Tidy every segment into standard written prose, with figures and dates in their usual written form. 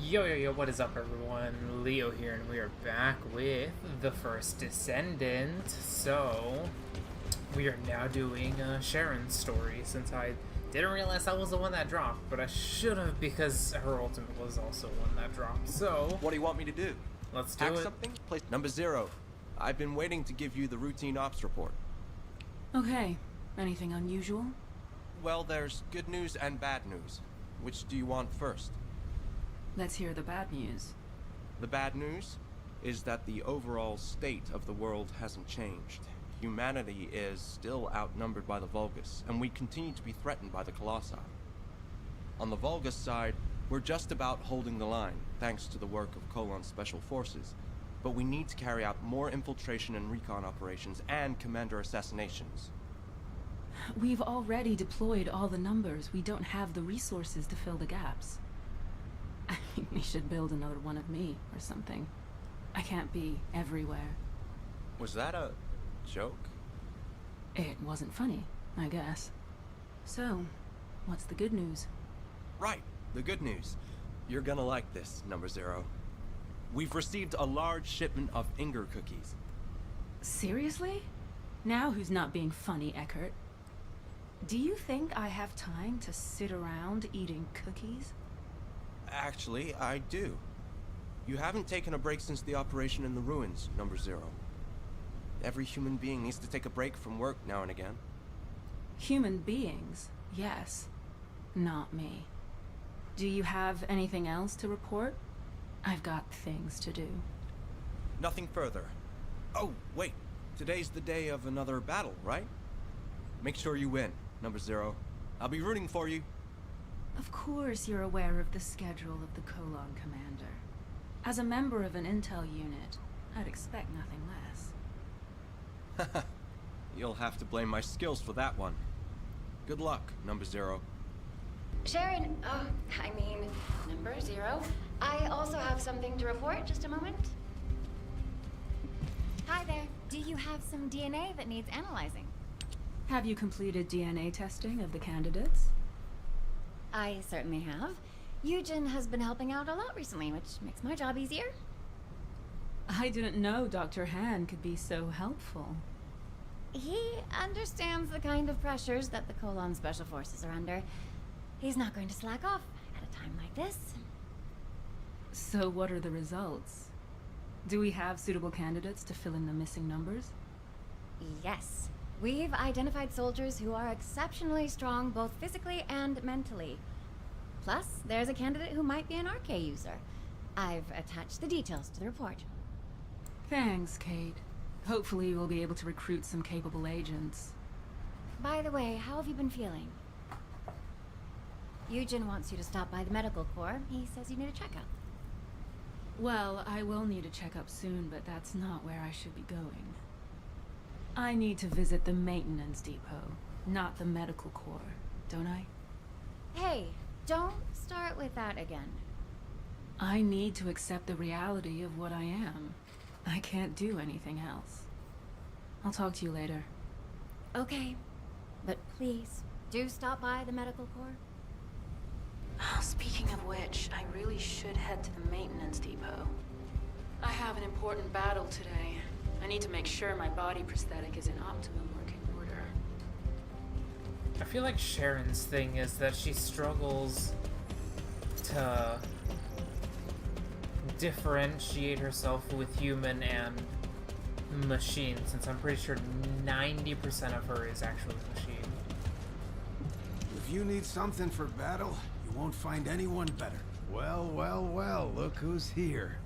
Yo, what is up, everyone? Leo here, and we are back with the First Descendant. So, we are now doing Sharon's story, since I didn't realize that was the one that dropped, but I should have, because her ultimate was also one that dropped. So, what do you want me to do? Let's do Hack it. Something? Place number 0. I've been waiting to give you the routine ops report. Okay. Anything unusual? Well, there's good news and bad news. Which do you want first? Let's hear the bad news. The bad news is that the overall state of the world hasn't changed. Humanity is still outnumbered by the Vulgus, and we continue to be threatened by the Colossi. On the Vulgus side, we're just about holding the line, thanks to the work of Colon's special forces. But we need to carry out more infiltration and recon operations and commander assassinations. We've already deployed all the numbers. We don't have the resources to fill the gaps. I think we should build another one of me, or something. I can't be everywhere. Was that a joke? It wasn't funny, I guess. So, what's the good news? Right, the good news. You're gonna like this, number 0. We've received a large shipment of Inger cookies. Seriously? Now who's not being funny, Eckert? Do you think I have time to sit around eating cookies? Actually, I do. You haven't taken a break since the operation in the ruins, number 0. Every human being needs to take a break from work now and again. Human beings, yes. Not me. Do you have anything else to report? I've got things to do. Nothing further. Oh, wait. Today's the day of another battle, right? Make sure you win, number 0. I'll be rooting for you. Of course you're aware of the schedule of the Colon Commander. As a member of an intel unit, I'd expect nothing less. You'll have to blame my skills for that one. Good luck, number 0. Sharen, number 0. I also have something to report. Just a moment. Hi there. Do you have some DNA that needs analyzing? Have you completed DNA testing of the candidates? I certainly have. Eugen has been helping out a lot recently, which makes my job easier. I didn't know Dr. Han could be so helpful. He understands the kind of pressures that the Colon Special Forces are under. He's not going to slack off at a time like this. So what are the results? Do we have suitable candidates to fill in the missing numbers? Yes. We've identified soldiers who are exceptionally strong both physically and mentally. Plus, there's a candidate who might be an RK user. I've attached the details to the report. Thanks, Kate. Hopefully we'll be able to recruit some capable agents. By the way, how have you been feeling? Eugen wants you to stop by the medical corps. He says you need a checkup. Well, I will need a checkup soon, but that's not where I should be going. I need to visit the maintenance depot, not the medical corps, don't I? Hey, don't start with that again. I need to accept the reality of what I am. I can't do anything else. I'll talk to you later. Okay, but please, do stop by the medical corps. Oh, speaking of which, I really should head to the maintenance depot. I have an important battle today. I need to make sure my body prosthetic is in optimum working order. I feel like Sharon's thing is that she struggles to differentiate herself with human and machine, since I'm pretty sure 90% of her is actually machine. If you need something for battle, you won't find anyone better. Well, look who's here.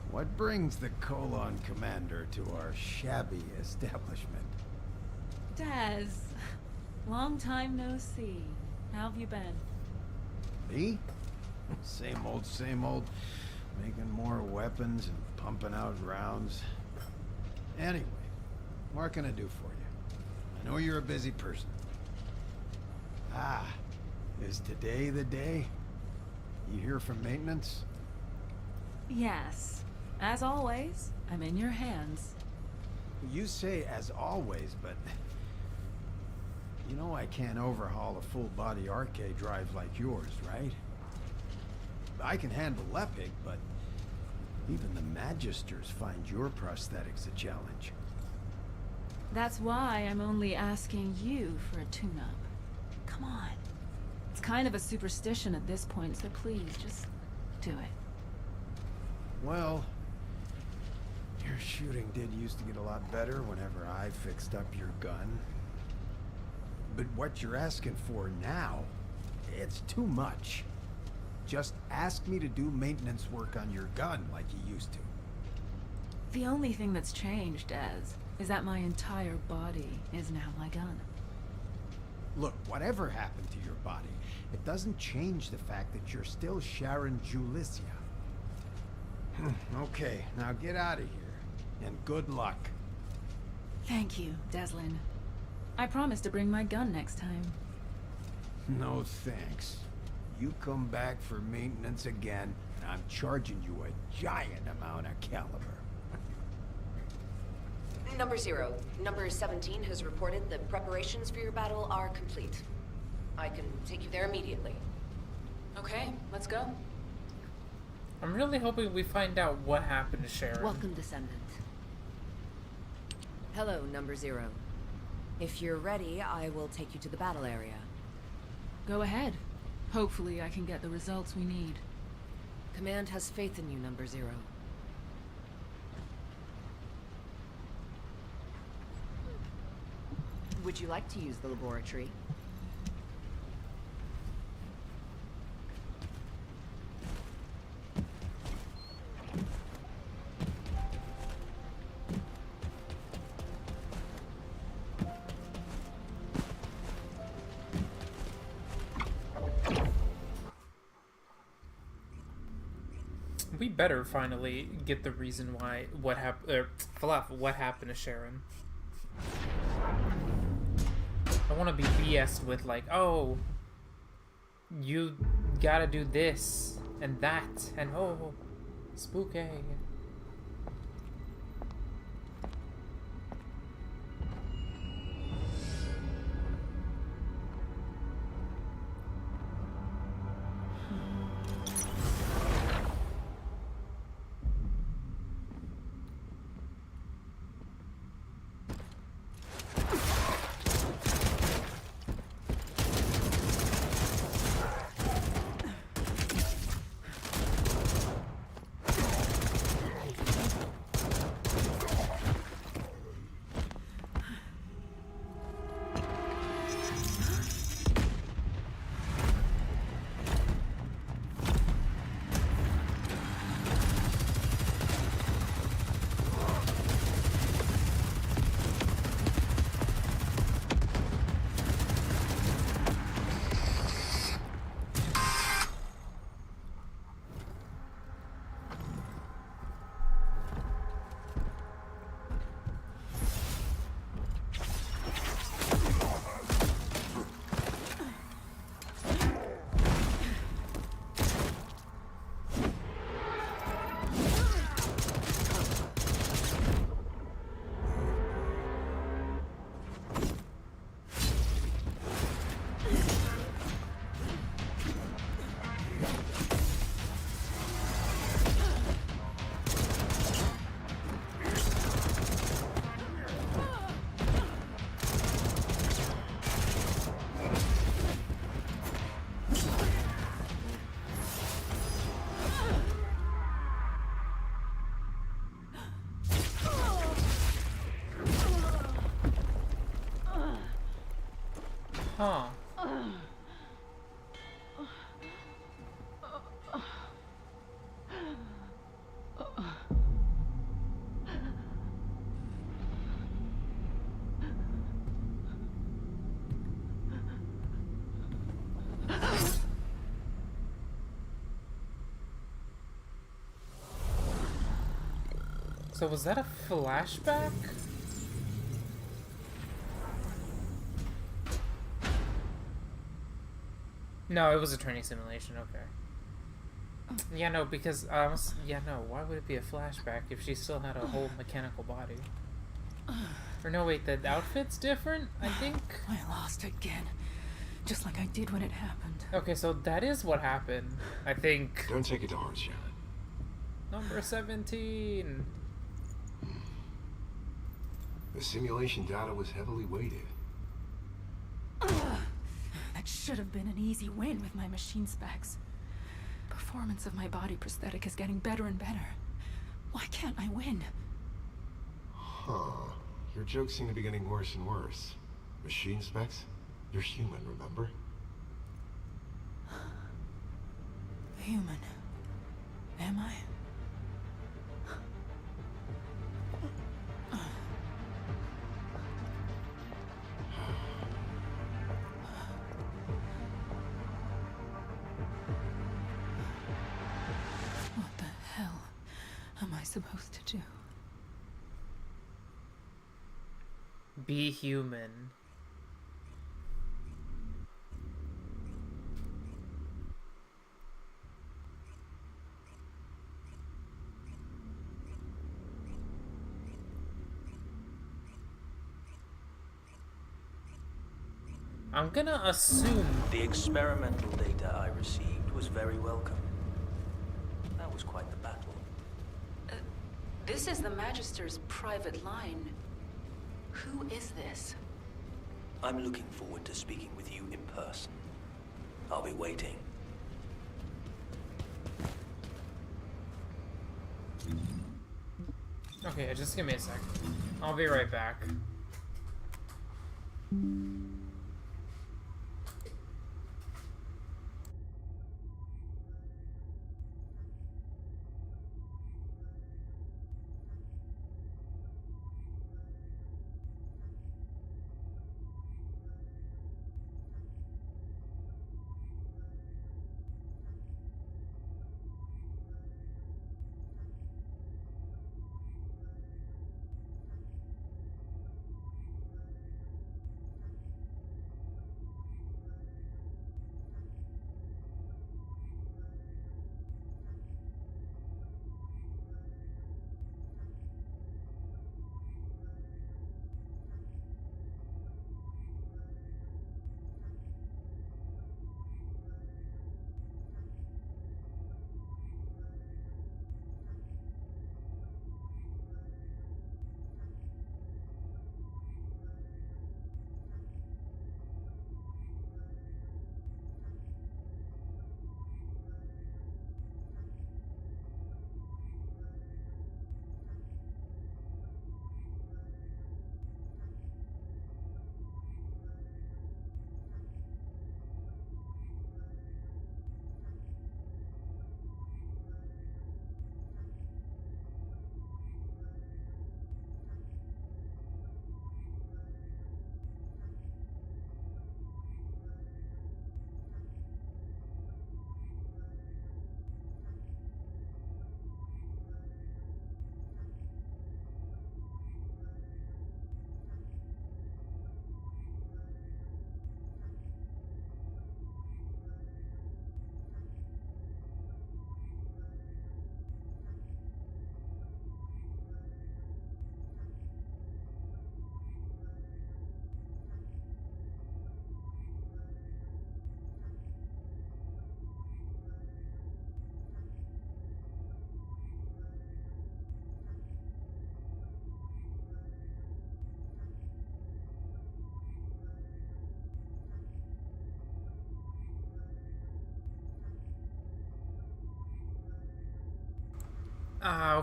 What brings the Colon Commander to our shabby establishment? Daz, long time no see. How have you been? Me? Same old. Making more weapons and pumping out rounds. Anyway, what can I do for you? I know you're a busy person. Is today the day? You hear from maintenance? Yes. As always, I'm in your hands. You say as always, but you know I can't overhaul a full-body arcade drive like yours, right? I can handle Lepig, but even the Magisters find your prosthetics a challenge. That's why I'm only asking you for a tune-up. Come on. It's kind of a superstition at this point, so please, just do it. Well, your shooting did used to get a lot better whenever I fixed up your gun. But what you're asking for now, it's too much. Just ask me to do maintenance work on your gun like you used to. The only thing that's changed, Des, is that my entire body is now my gun. Look, whatever happened to your body, it doesn't change the fact that you're still Sharen Julicia. Okay, now get out of here, and good luck. Thank you, Deslin. I promise to bring my gun next time. No thanks. You come back for maintenance again, and I'm charging you a giant amount of caliber. Number 0. Number 17 has reported that preparations for your battle are complete. I can take you there immediately. Okay, let's go. I'm really hoping we find out what happened to Sharen. Welcome, Descendant. Hello, Number 0. If you're ready, I will take you to the battle area. Go ahead. Hopefully I can get the results we need. Command has faith in you, Number 0. Would you like to use the laboratory? We better finally get the reason why what happened. What happened to Sharen? I want to be BS'd with like, oh, you gotta do this and that and oh, spooky. Huh. So was that a flashback? No, it was a training simulation, okay. Yeah, no, because, yeah, no, why would it be a flashback if she still had a whole mechanical body? Or no, wait, the outfit's different, I think? I lost again. Just like I did when it happened. Okay, so that is what happened. I think. Don't take it to heart, Sharen. Number 17. The simulation data was heavily weighted. That should have been an easy win with my machine specs. Performance of my body prosthetic is getting better and better. Why can't I win? Huh. Your jokes seem to be getting worse and worse. Machine specs? You're human, remember? Human. Am I? What the hell am I supposed to do? Be human. I'm gonna assume The experimental data I received was very welcome. That was quite the battle. This is the Magister's private line. Who is this? I'm looking forward to speaking with you in person. I'll be waiting. Okay, just give me a sec. I'll be right back.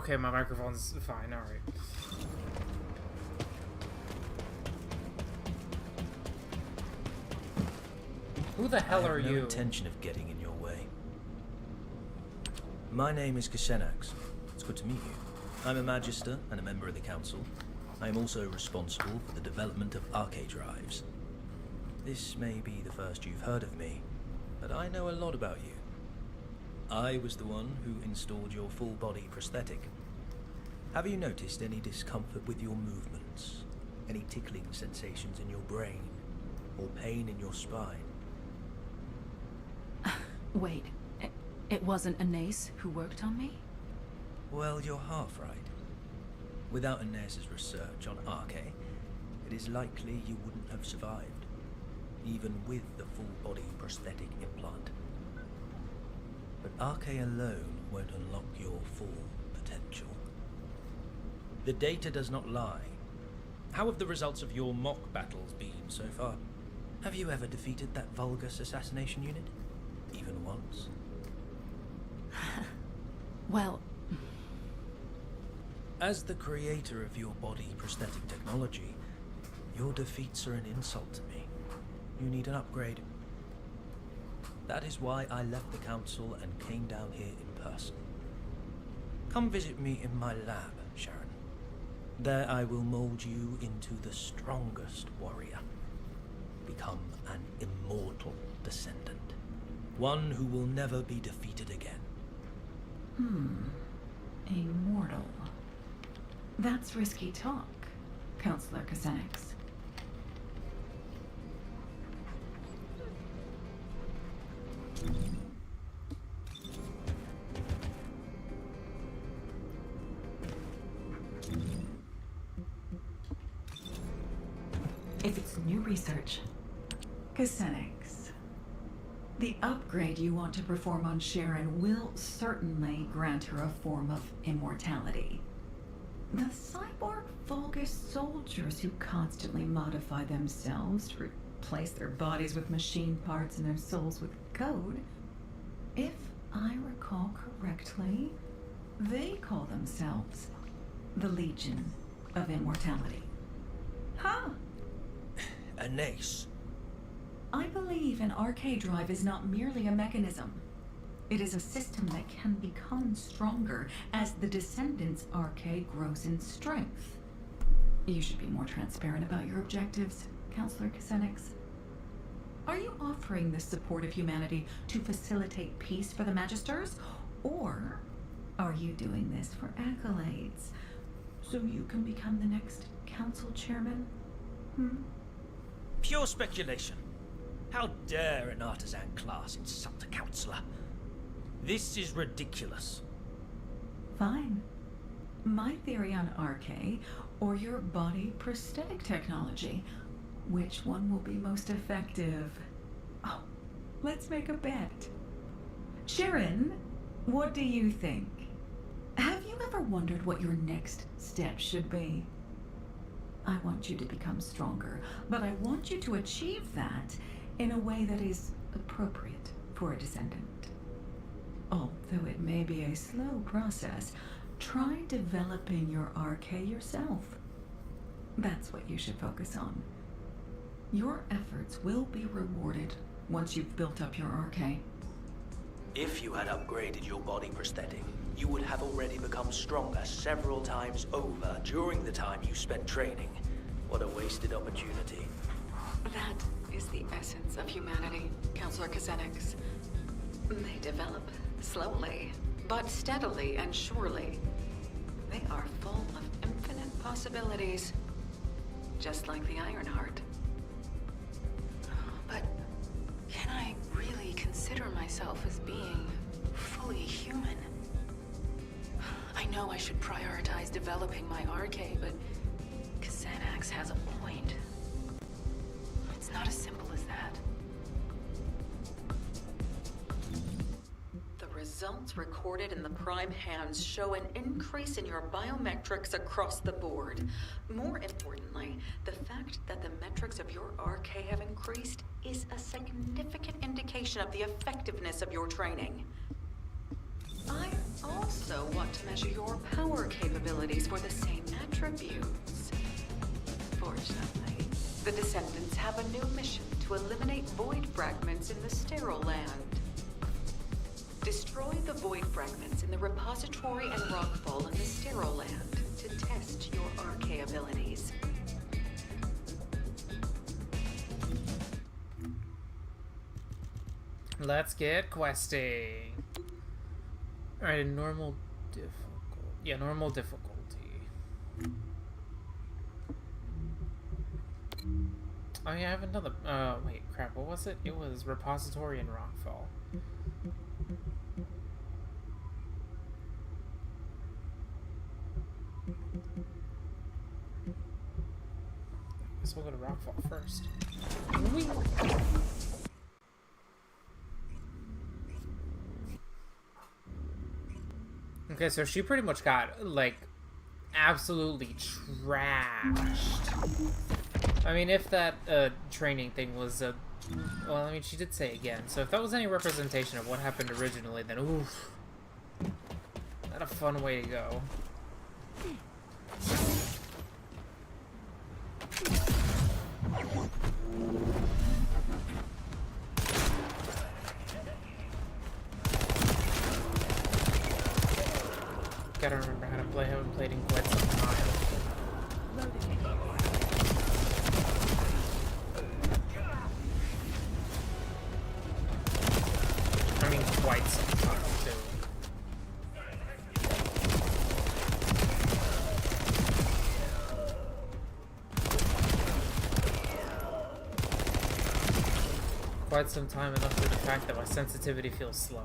Okay, my microphone's fine, alright. Who the hell are I have you? no intention of getting in your way. My name is Kashenax. It's good to meet you. I'm a Magister and a member of the Council. I am also responsible for the development of arcade drives. This may be the first you've heard of me, but I know a lot about you. I was the one who installed your full-body prosthetic. Have you noticed any discomfort with your movements? Any tickling sensations in your brain? Or pain in your spine? Wait, it wasn't Anais who worked on me? Well, you're half right. Without Anais' research on Arche, it is likely you wouldn't have survived. even with the full-body prosthetic implant. But Arche alone won't unlock your full potential. The data does not lie. How have the results of your mock battles been so far? Have you ever defeated that Vulgus assassination unit? Even once? Well, as the creator of your body prosthetic technology, your defeats are an insult to me. You need an upgrade. That is why I left the council and came down here in person. Come visit me in my lab, Sharen. There I will mold you into the strongest warrior. Become an immortal descendant. One who will never be defeated again. Immortal. That's risky talk, Counselor Kasenix. If it's new research, Kasenix, the upgrade you want to perform on Sharen will certainly grant her a form of immortality. The cyborg Vulgus soldiers who constantly modify themselves to replace their bodies with machine parts and their souls with code, if I recall correctly, they call themselves the Legion of Immortality. Huh? An ace. I believe an arcade drive is not merely a mechanism. It is a system that can become stronger as the Descendant's arcade grows in strength. You should be more transparent about your objectives, Counselor Kasenix. Are you offering this support of humanity to facilitate peace for the Magisters? Or are you doing this for accolades, so you can become the next council chairman? Pure speculation. How dare an artisan class insult a counselor? This is ridiculous. Fine. My theory on Arche, or your body prosthetic technology. Which one will be most effective? Oh, let's make a bet. Sharen, what do you think? Have you ever wondered what your next step should be? I want you to become stronger, but I want you to achieve that in a way that is appropriate for a descendant. Although it may be a slow process, try developing your Arche yourself. That's what you should focus on. Your efforts will be rewarded once you've built up your Arche. If you had upgraded your body prosthetic, you would have already become stronger several times over during the time you spent training. What a wasted opportunity. That is the essence of humanity, Counselor Kasenix. They develop slowly, but steadily and surely. They are full of infinite possibilities, just like the Ironheart. But can I really consider myself as being fully human? I know I should prioritize developing my Arche, but Kasenix has a point. It's not as simple as that. The results recorded in the Prime hands show an increase in your biometrics across the board. More importantly, the fact that the metrics of your Arche have increased is a significant indication of the effectiveness of your training. I also want to measure your power capabilities for the same attributes. Fortunately, the Descendants have a new mission to eliminate void fragments in the sterile land. Destroy the void fragments in the repository and rockfall in the sterile land to test your Arche abilities. Let's get questing. Alright, normal difficult. Yeah, normal difficulty. Oh yeah, I have another. Wait, crap. What was it? It was repository and rockfall. That was guess we'll go to Rockfall first. Whee! Okay, so she pretty much got, like, absolutely trashed. I mean, if that training thing was a... Well, I mean, she did say again. So if that was any representation of what happened originally, then oof. Not a fun way to go. Gotta remember how to play. Haven't played in quite some time. I mean, quite some time too. Quite some time, enough for the fact that my sensitivity feels slow.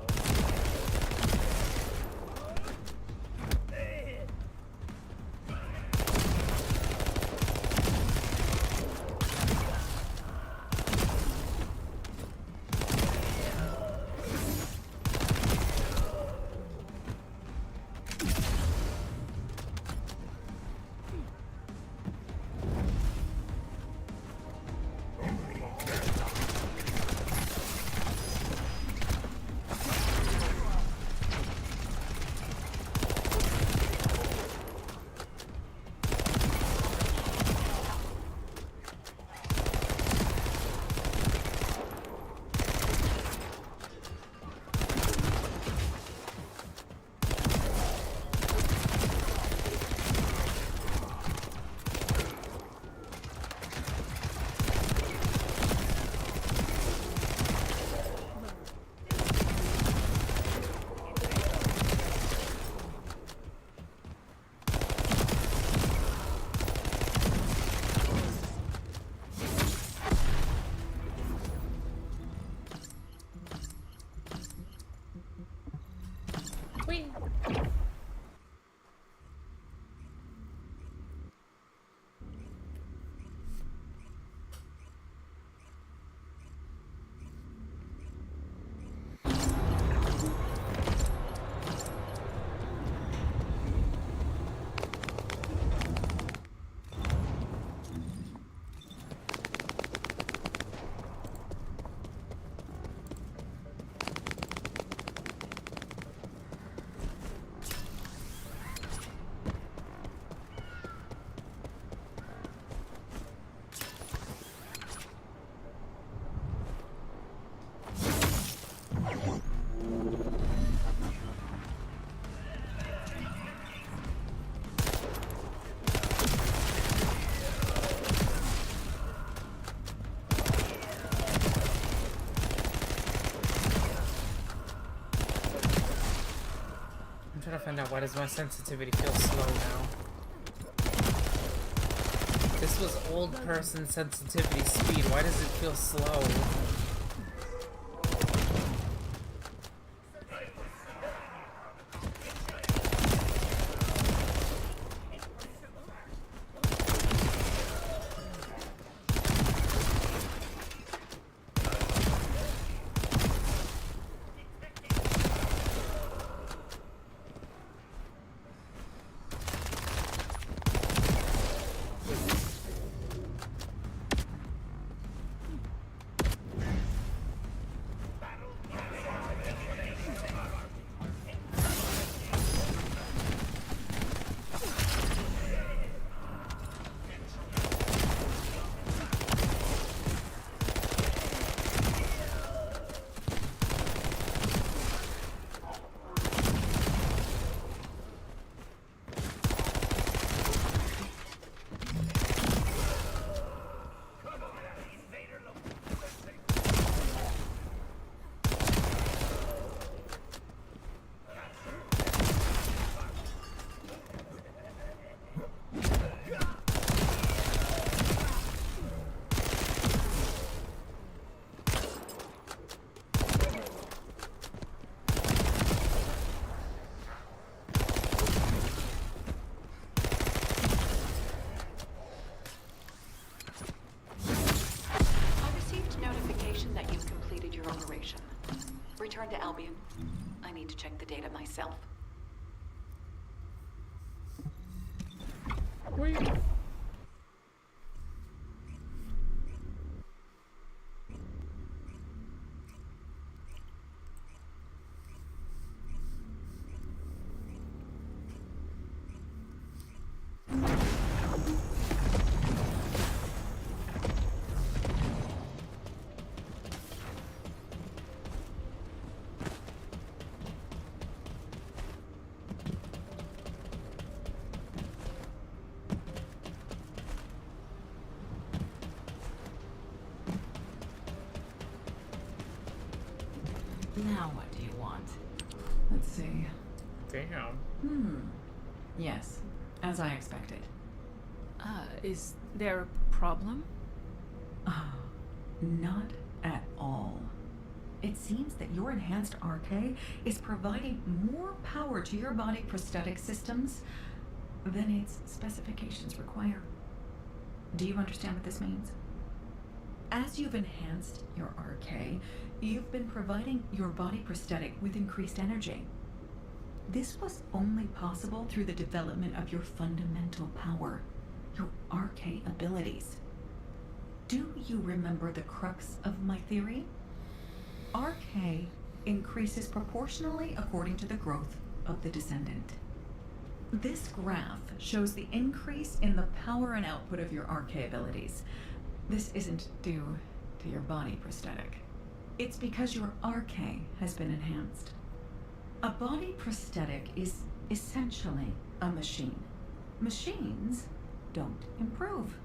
I'm trying to find out, why does my sensitivity feel slow now? This was old person sensitivity speed. Why does it feel slow? Return to Albion. I need to check the data myself. Wait. Now what do you want? Let's see. Damn. Yes, as I expected. Is there a problem? Not at all. It seems that your enhanced RK is providing more power to your body prosthetic systems than its specifications require. Do you understand what this means? As you've enhanced your RK, you've been providing your body prosthetic with increased energy. This was only possible through the development of your fundamental power, your RK abilities. Do you remember the crux of my theory? RK increases proportionally according to the growth of the Descendant. This graph shows the increase in the power and output of your RK abilities. This isn't due to your body prosthetic. It's because your RK has been enhanced. A body prosthetic is essentially a machine. Machines don't improve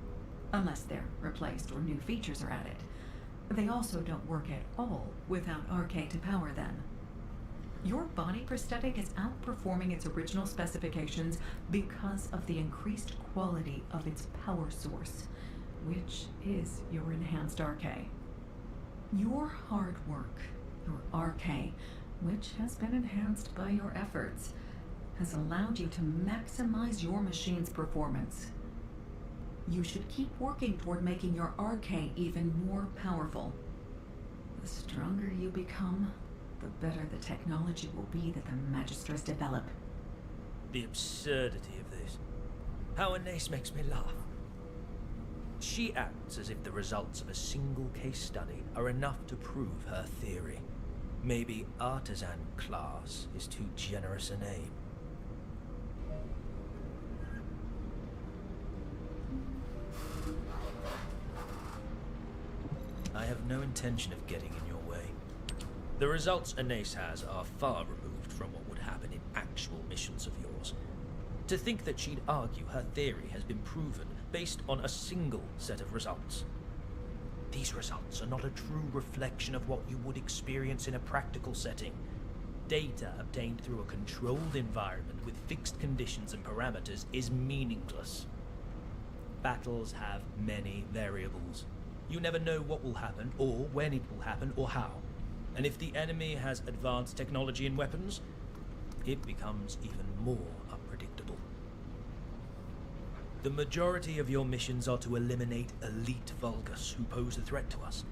unless they're replaced or new features are added. They also don't work at all without RK to power them. Your body prosthetic is outperforming its original specifications because of the increased quality of its power source, which is your enhanced RK. Your hard work, your RK, which has been enhanced by your efforts, has allowed you to maximize your machine's performance. You should keep working toward making your RK even more powerful. The stronger you become, the better the technology will be that the Magisters develop. The absurdity of this. How Anais makes me laugh. She acts as if the results of a single case study are enough to prove her theory. Maybe artisan class is too generous a name. I have no intention of getting in your way. The results Anais has are far removed from what would happen in actual missions of yours. To think that she'd argue her theory has been proven based on a single set of results. These results are not a true reflection of what you would experience in a practical setting. Data obtained through a controlled environment with fixed conditions and parameters is meaningless. Battles have many variables. You never know what will happen, or when it will happen, or how. And if the enemy has advanced technology and weapons, it becomes even more unpredictable. The majority of your missions are to eliminate elite Vulgus who pose a threat to us.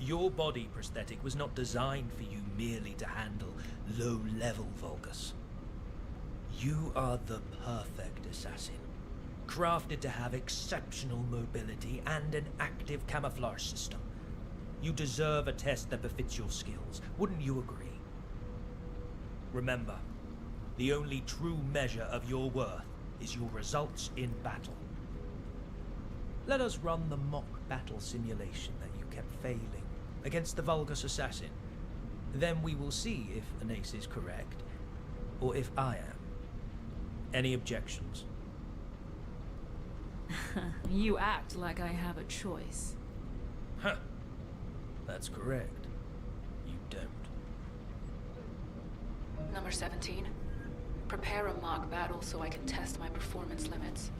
Your body prosthetic was not designed for you merely to handle low-level Vulgus. You are the perfect assassin, crafted to have exceptional mobility and an active camouflage system. You deserve a test that befits your skills, wouldn't you agree? Remember, the only true measure of your worth is your results in battle. Let us run the mock battle simulation that you kept failing against the Vulgus assassin. Then we will see if Anais is correct, or if I am. Any objections? You act like I have a choice. Huh. That's correct. You don't. Number 17. Prepare a mock battle so I can test my performance limits.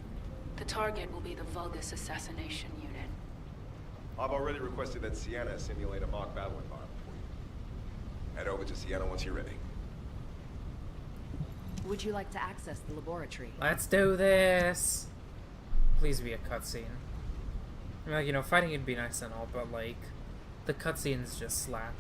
The target will be the Vulgus assassination unit. I've already requested that Sienna simulate a mock battle environment for you. Head over to Sienna once you're ready. Would you like to access the laboratory? Let's do this! Please be a cutscene. I mean, like, you know, fighting would be nice and all, but, like, the cutscenes just slap.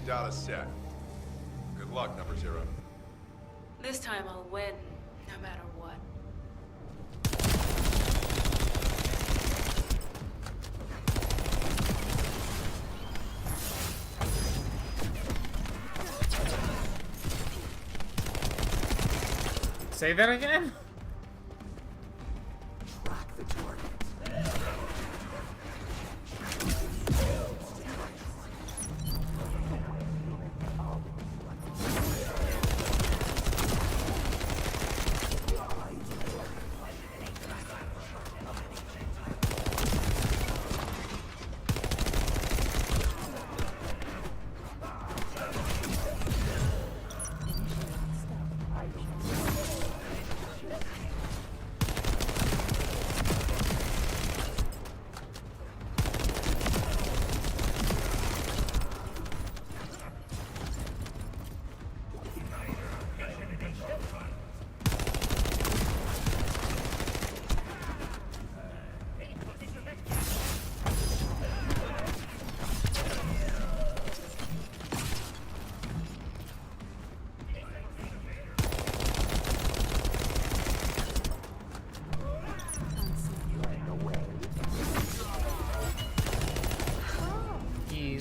Data set. Good luck, number 0. This time I'll win, no matter what. Say that again? Track the target.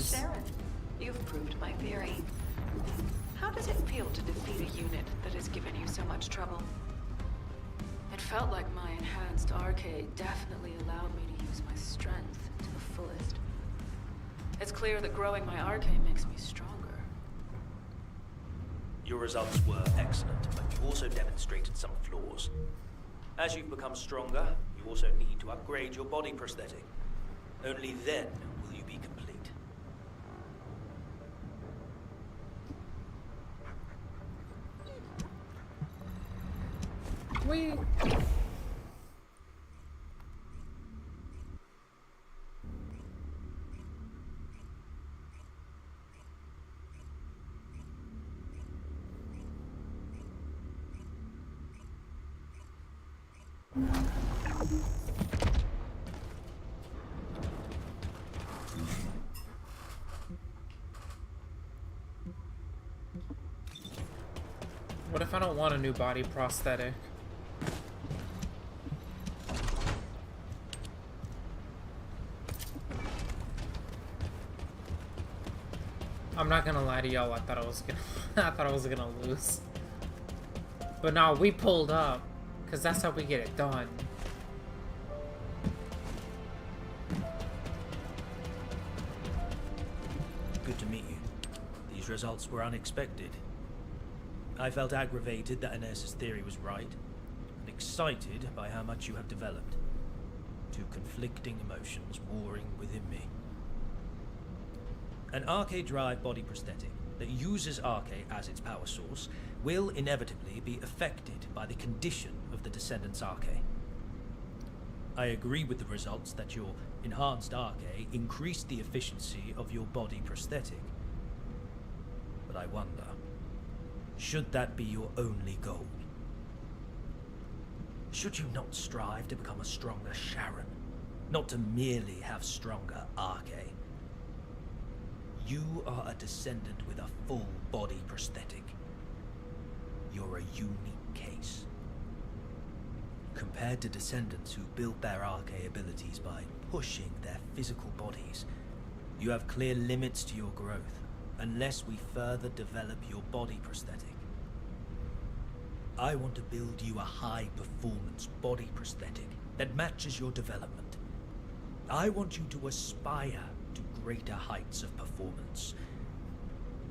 Sharen, you've proved my theory. How does it feel to defeat a unit that has given you so much trouble? It felt like my enhanced arcade definitely allowed me to use my strength to the fullest. It's clear that growing my arcade makes me stronger. Your results were excellent, but you also demonstrated some flaws. As you've become stronger, you also need to upgrade your body prosthetic. Only then will you be complete. We... What if I don't want a new body prosthetic? I'm not gonna lie to y'all, I thought I was gonna lose. But no, we pulled up, cause that's how we get it done. Good to meet you. These results were unexpected. I felt aggravated that Inez's theory was right, and excited by how much you have developed. Two conflicting emotions warring within me. An arcade drive body prosthetic that uses arcade as its power source will inevitably be affected by the condition of the Descendant's arcade. I agree with the results that your enhanced arcade increased the efficiency of your body prosthetic. But I wonder, should that be your only goal? Should you not strive to become a stronger Sharen, not to merely have stronger arcade? You are a Descendant with a full body prosthetic. You're a unique case. Compared to Descendants who build their arcade abilities by pushing their physical bodies, you have clear limits to your growth, unless we further develop your body prosthetic. I want to build you a high-performance body prosthetic that matches your development. I want you to aspire to greater heights of performance.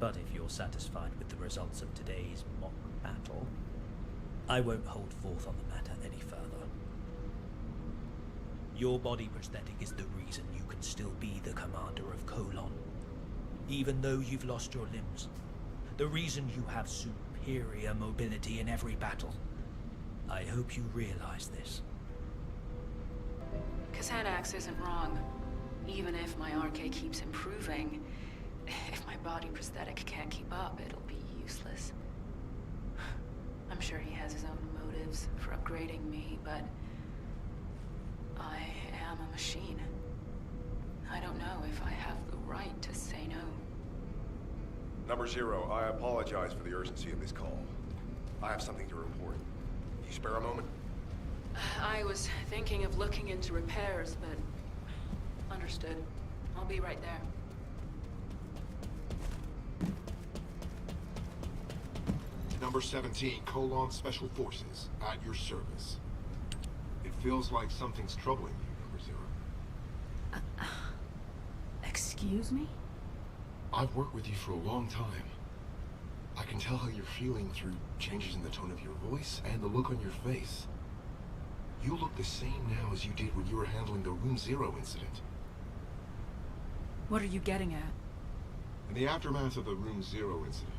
But if you're satisfied with the results of today's mock battle, I won't hold forth on the matter any further. Your body prosthetic is the reason you can still be the commander of Colon, even though you've lost your limbs. The reason you have superior mobility in every battle. I hope you realize this. Xanax isn't wrong. Even if my arcade keeps improving, if my body prosthetic can't keep up, it'll be useless. I'm sure he has his own motives for upgrading me, but I am a machine. I don't know if I have the right to say no. Number 0, I apologize for the urgency of this call. I have something to report. Can you spare a moment? I was thinking of looking into repairs, but... Understood. I'll be right there. Number 17, Colon Special Forces, at your service. It feels like something's troubling you, Number 0. Excuse me? I've worked with you for a long time. I can tell how you're feeling through changes in the tone of your voice and the look on your face. You look the same now as you did when you were handling the Room 0 incident. What are you getting at? In the aftermath of the Room 0 incident,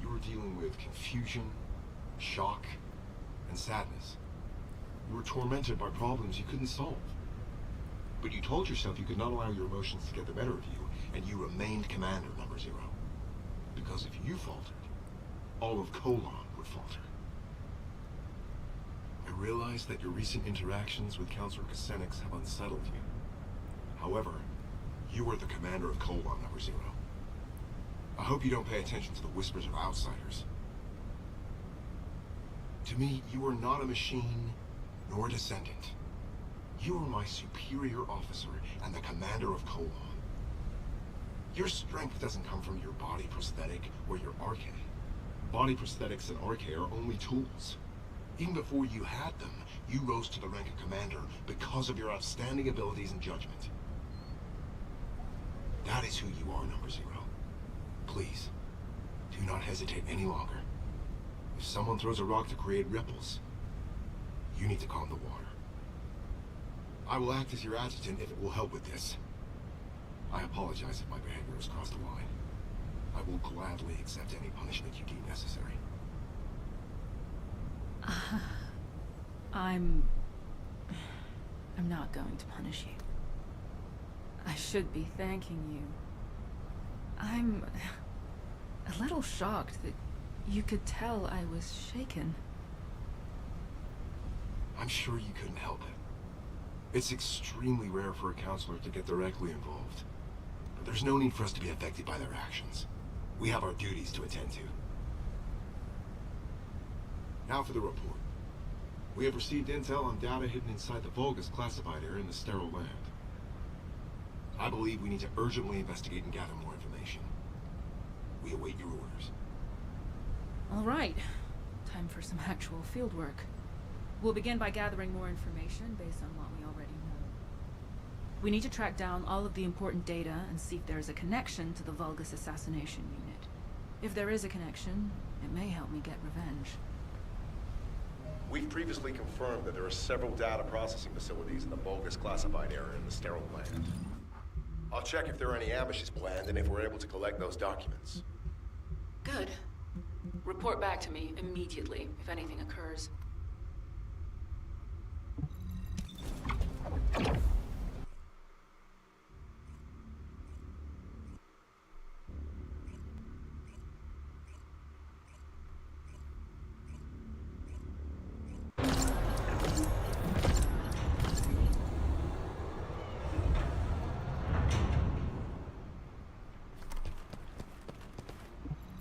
you were dealing with confusion, shock, and sadness. You were tormented by problems you couldn't solve. But you told yourself you could not allow your emotions to get the better of you, and you remained Commander Number 0. Because if you faltered, all of Colon would falter. I realize that your recent interactions with Councilor Kusenix have unsettled you. However, you are the commander of Colon Number 0. I hope you don't pay attention to the whispers of outsiders. To me, you are not a machine, nor a descendant. You are my superior officer and the commander of Colon. Your strength doesn't come from your body prosthetic or your arche. Body prosthetics and arche are only tools. Even before you had them, you rose to the rank of commander because of your outstanding abilities and judgment. That is who you are, Number 0. Please, do not hesitate any longer. If someone throws a rock to create ripples, you need to calm the water. I will act as your adjutant if it will help with this. I apologize if my behavior has crossed the line. I will gladly accept any punishment you deem necessary. I'm not going to punish you. I should be thanking you. I'm a little shocked that you could tell I was shaken. I'm sure you couldn't help it. It's extremely rare for a counselor to get directly involved. But there's no need for us to be affected by their actions. We have our duties to attend to. Now for the report. We have received intel on data hidden inside the Vulgus classified area in the sterile land. I believe we need to urgently investigate and gather more information. We await your orders. All right. Time for some actual field work. We'll begin by gathering more information based on what we already know. We need to track down all of the important data and see if there is a connection to the Vulgus assassination unit. If there is a connection, it may help me get revenge. We've previously confirmed that there are several data processing facilities in the Vulgus classified area in the sterile land. I'll check if there are any ambushes planned and if we're able to collect those documents. Good. Report back to me immediately if anything occurs.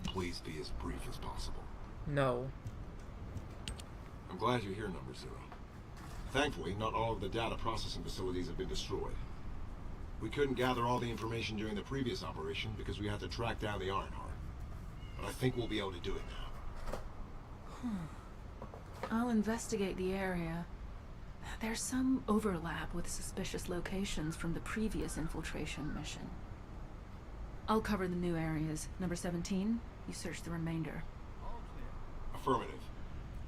Please be as brief as possible. No. I'm glad you're here, Number 0. Thankfully, not all of the data processing facilities have been destroyed. We couldn't gather all the information during the previous operation because we had to track down the Ironheart. But I think we'll be able to do it now. I'll investigate the area. There's some overlap with suspicious locations from the previous infiltration mission. I'll cover the new areas. Number 17, you search the remainder. Affirmative.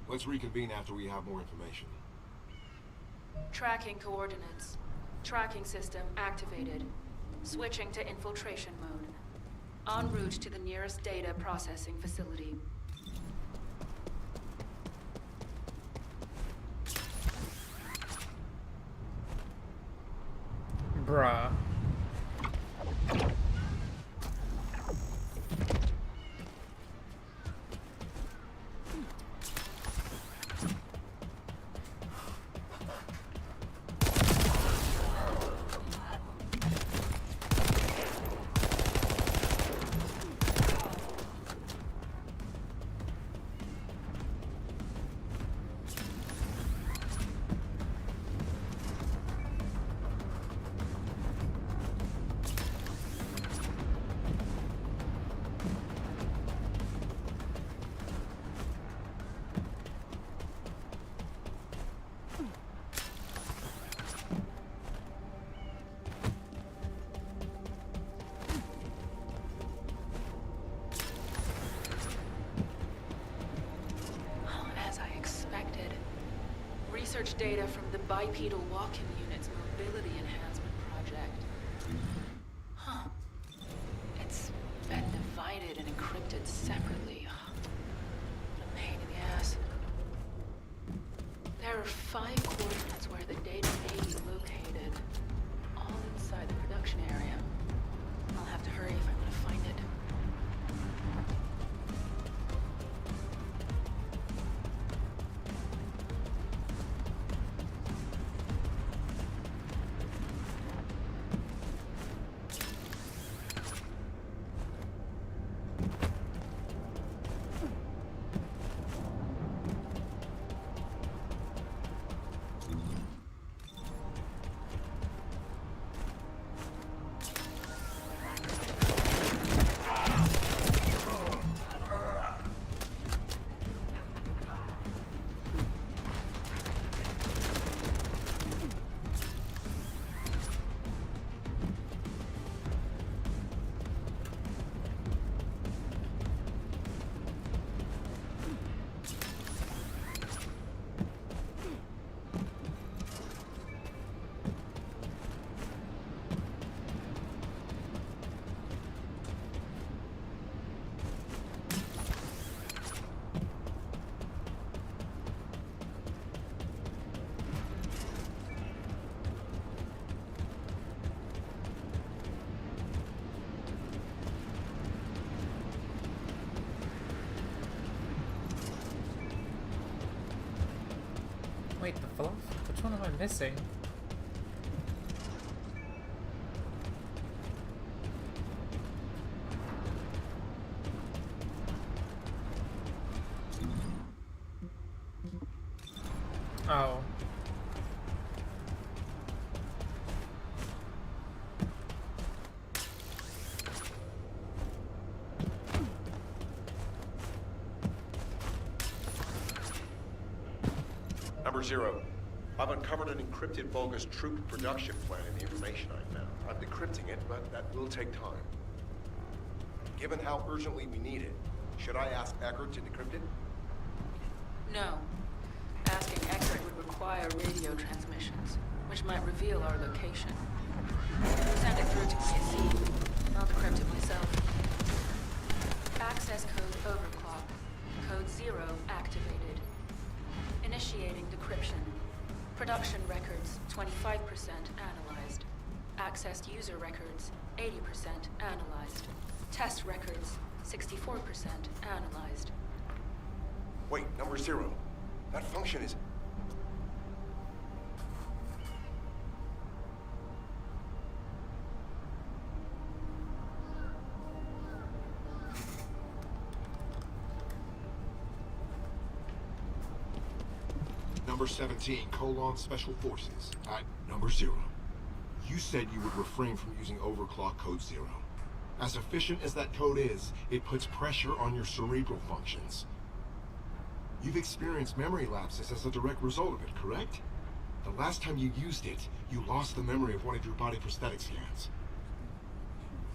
Let's reconvene after we have more information. Tracking coordinates. Tracking system activated. Switching to infiltration mode. En route to the nearest data processing facility. Bruh. research data from the bipedal walk-in unit's mobility enhancement project. Huh. It's been divided and encrypted separately. What a pain in the ass. There are 5 coordinates where the data may be located, all inside the production area. I'll have to hurry if I'm gonna find it. Wait, the fluff? Which one am I missing? Oh. Number 0. I've uncovered an encrypted Vulgus troop production plan in the information I found. I'm decrypting it, but that will take time. Given how urgently we need it, should I ask Eckert to decrypt it? No. Asking Eckert would require radio transmissions, which might reveal our location. Send it through to me at sea. I'll decrypt it myself. Access code overclock. Code 0 activated. Initiating decryption. Production records, 25% analyzed. Accessed user records, 80% analyzed. Test records, 64% analyzed. Wait, number 0. That function is... Number 17, Special Forces. Number 0. You said you would refrain from using overclock code 0. As efficient as that code is, it puts pressure on your cerebral functions. You've experienced memory lapses as a direct result of it, correct? The last time you used it, you lost the memory of one of your body prosthetic scans.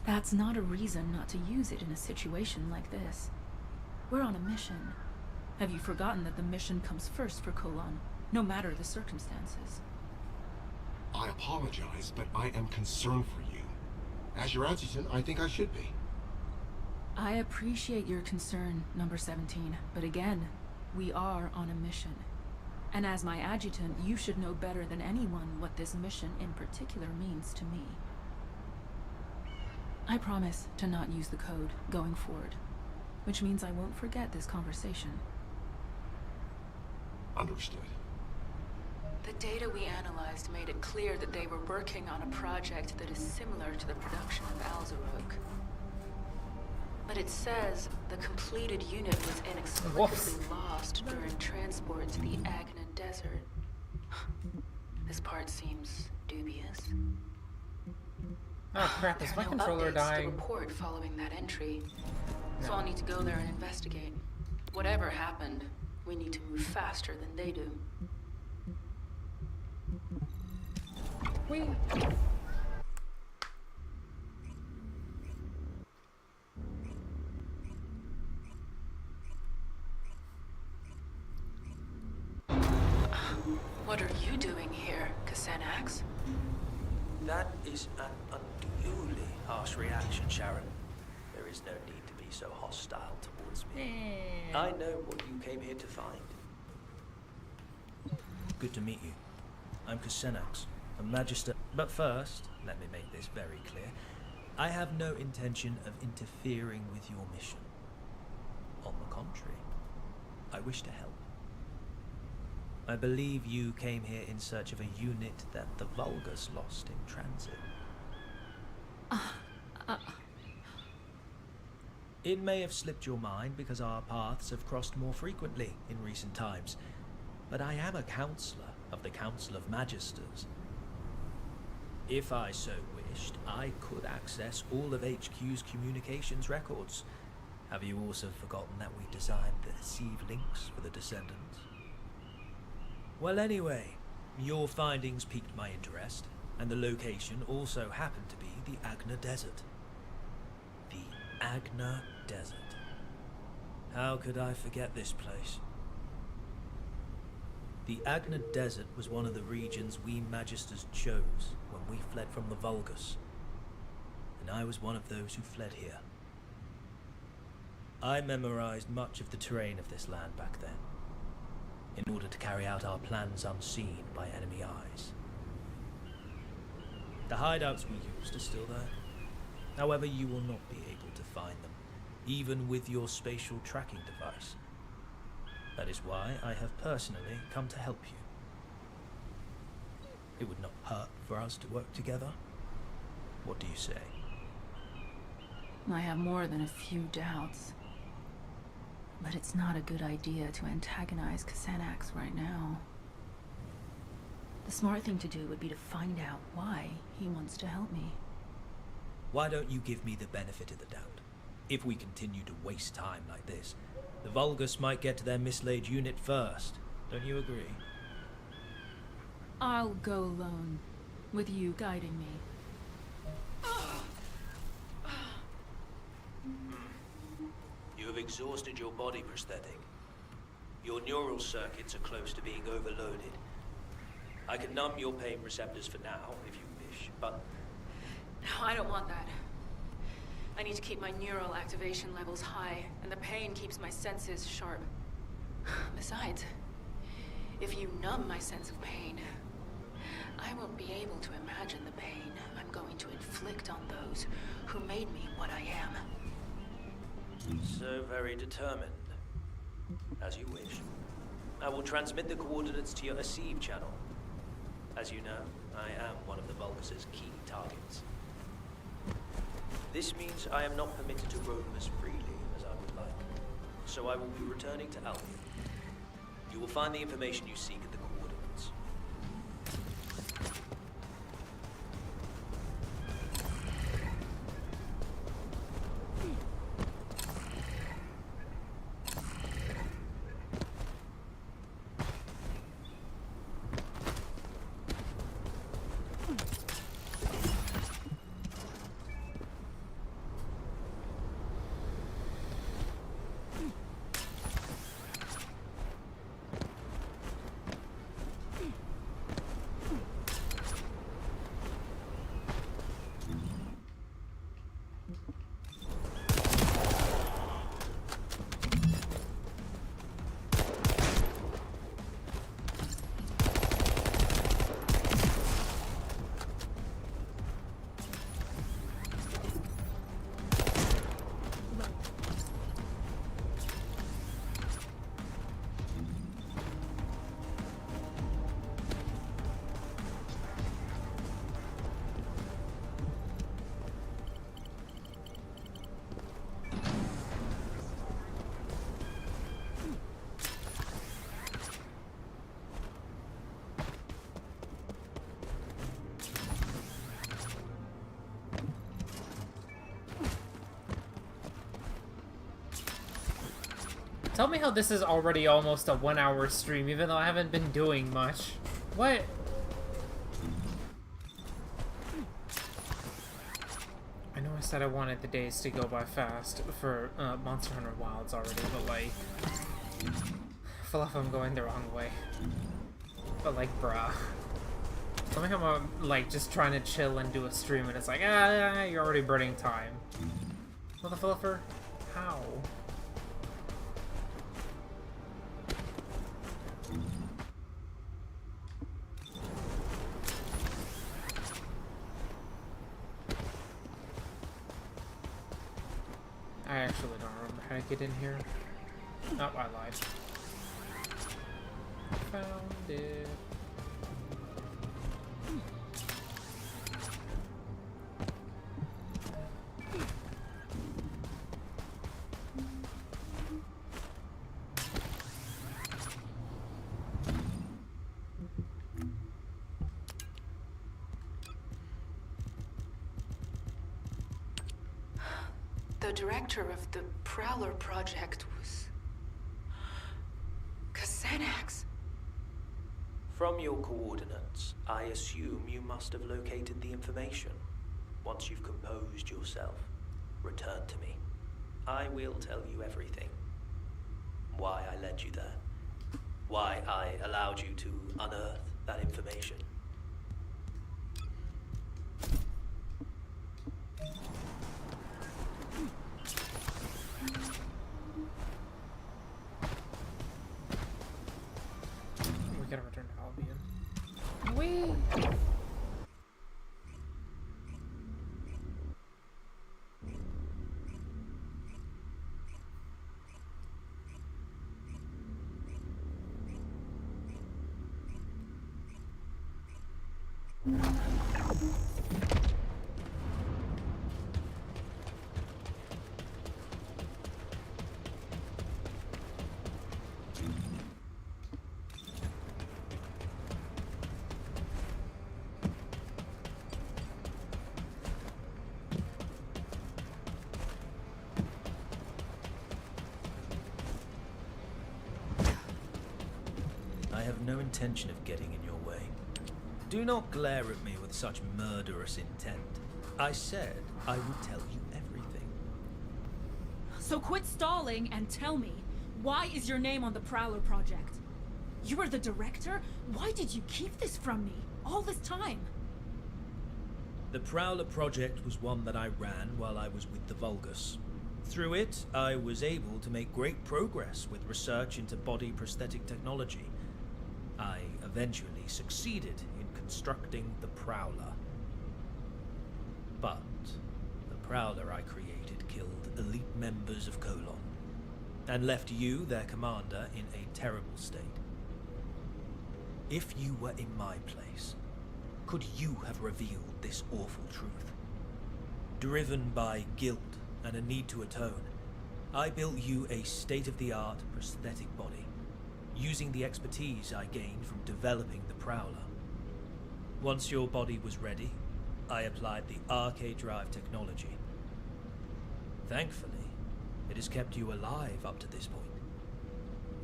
That's not a reason not to use it in a situation like this. We're on a mission. Have you forgotten that the mission comes first for Colon, no matter the circumstances? I apologize, but I am concerned for you. As your adjutant, I think I should be. I appreciate your concern, number 17, but again, we are on a mission. And as my adjutant, you should know better than anyone what this mission in particular means to me. I promise to not use the code going forward, which means I won't forget this conversation. Understood. The data we analyzed made it clear that they were working on a project that is similar to the production of AlphaRex. But it says the completed unit was inexplicably lost during transport to the Agnan Desert. This part seems dubious. Oh crap, is my No controller updates dying? to report following that entry. So I'll need to go there and investigate. Whatever happened, we need to move faster than they do. Whee! What Xanax? That is an unduly harsh reaction, Sharen. There is no need to be so hostile towards me. I know what you came here to find. Good to meet you. I'm Xanax, a Magister. But first, let me make this very clear. I have no intention of interfering with your mission. On the contrary, I wish to help. I believe you came here in search of a unit that the Vulgus lost in transit. It may have slipped your mind because our paths have crossed more frequently in recent times, but I am a counselor of the Council of Magisters. If I so wished, I could access all of HQ's communications records. Have you also forgotten that we designed the Deceive links for the Descendants? Well, anyway, your findings piqued my interest, and the location also happened to be the Agna Desert. The Agna Desert. How could I forget this place? The Agna Desert was one of the regions we Magisters chose when we fled from the Vulgus, and I was one of those who fled here. I memorized much of the terrain of this land back then, in order to carry out our plans unseen by enemy eyes. The hideouts we used are still there. However, you will not be able to find them, even with your spatial tracking device. That is why I have personally come to help you. It would not hurt for us to work together. What do you say? I have more than a few doubts. But it's not a good idea to antagonize Xanax right now. The smart thing to do would be to find out why he wants to help me. Why don't you give me the benefit of the doubt? If we continue to waste time like this, the Vulgus might get to their mislaid unit first. Don't you agree? I'll go alone, with you guiding me. You have exhausted your body prosthetic. Your neural circuits are close to being overloaded. I can numb your pain receptors for now, if you wish, but... No, I don't want that. I need to keep my neural activation levels high, and the pain keeps my senses sharp. Besides, if you numb my sense of pain, I won't be able to imagine the pain I'm going to inflict on those who made me what I am. So very determined. As you wish. I will transmit the coordinates to your Deceive channel. As you know, I am one of the Vulgus' key targets. This means I am not permitted to roam as freely as I would like. So I will be returning to Alpha. You will find the information you seek at the coordinates. Tell me how this is already almost a 1 hour stream, even though I haven't been doing much. What? I know I said I wanted the days to go by fast for Monster Hunter Wilds already, but like... I feel like I'm going the wrong way. But like, bruh. Somehow I'm like just trying to chill and do a stream and it's like, ah, you're already burning time. Motherfucker, how? I actually don't remember how to get in here. Oh, I lied. Found it. The director of the Prowler project was... Xanax. From your coordinates, I assume you must have located the information. Once you've composed yourself, return to me. I will tell you everything. Why I led you there. Why I allowed you to unearth that information. We gotta return to Albion. Whee! I have no intention of getting in your way. Do not glare at me with such murderous intent. I said I would tell you everything. So quit stalling and tell me, why is your name on the Prowler project? You were the director? Why did you keep this from me all this time? The Prowler project was one that I ran while I was with the Vulgus. Through it, I was able to make great progress with research into body prosthetic technology. I eventually succeeded in constructing the Prowler. But the Prowler I created killed elite members of Colon, and left you, their commander, in a terrible state. If you were in my place, could you have revealed this awful truth? Driven by guilt and a need to atone, I built you a state-of-the-art prosthetic body, using the expertise I gained from developing the Prowler. Once your body was ready, I applied the arcade drive technology. Thankfully, it has kept you alive up to this point.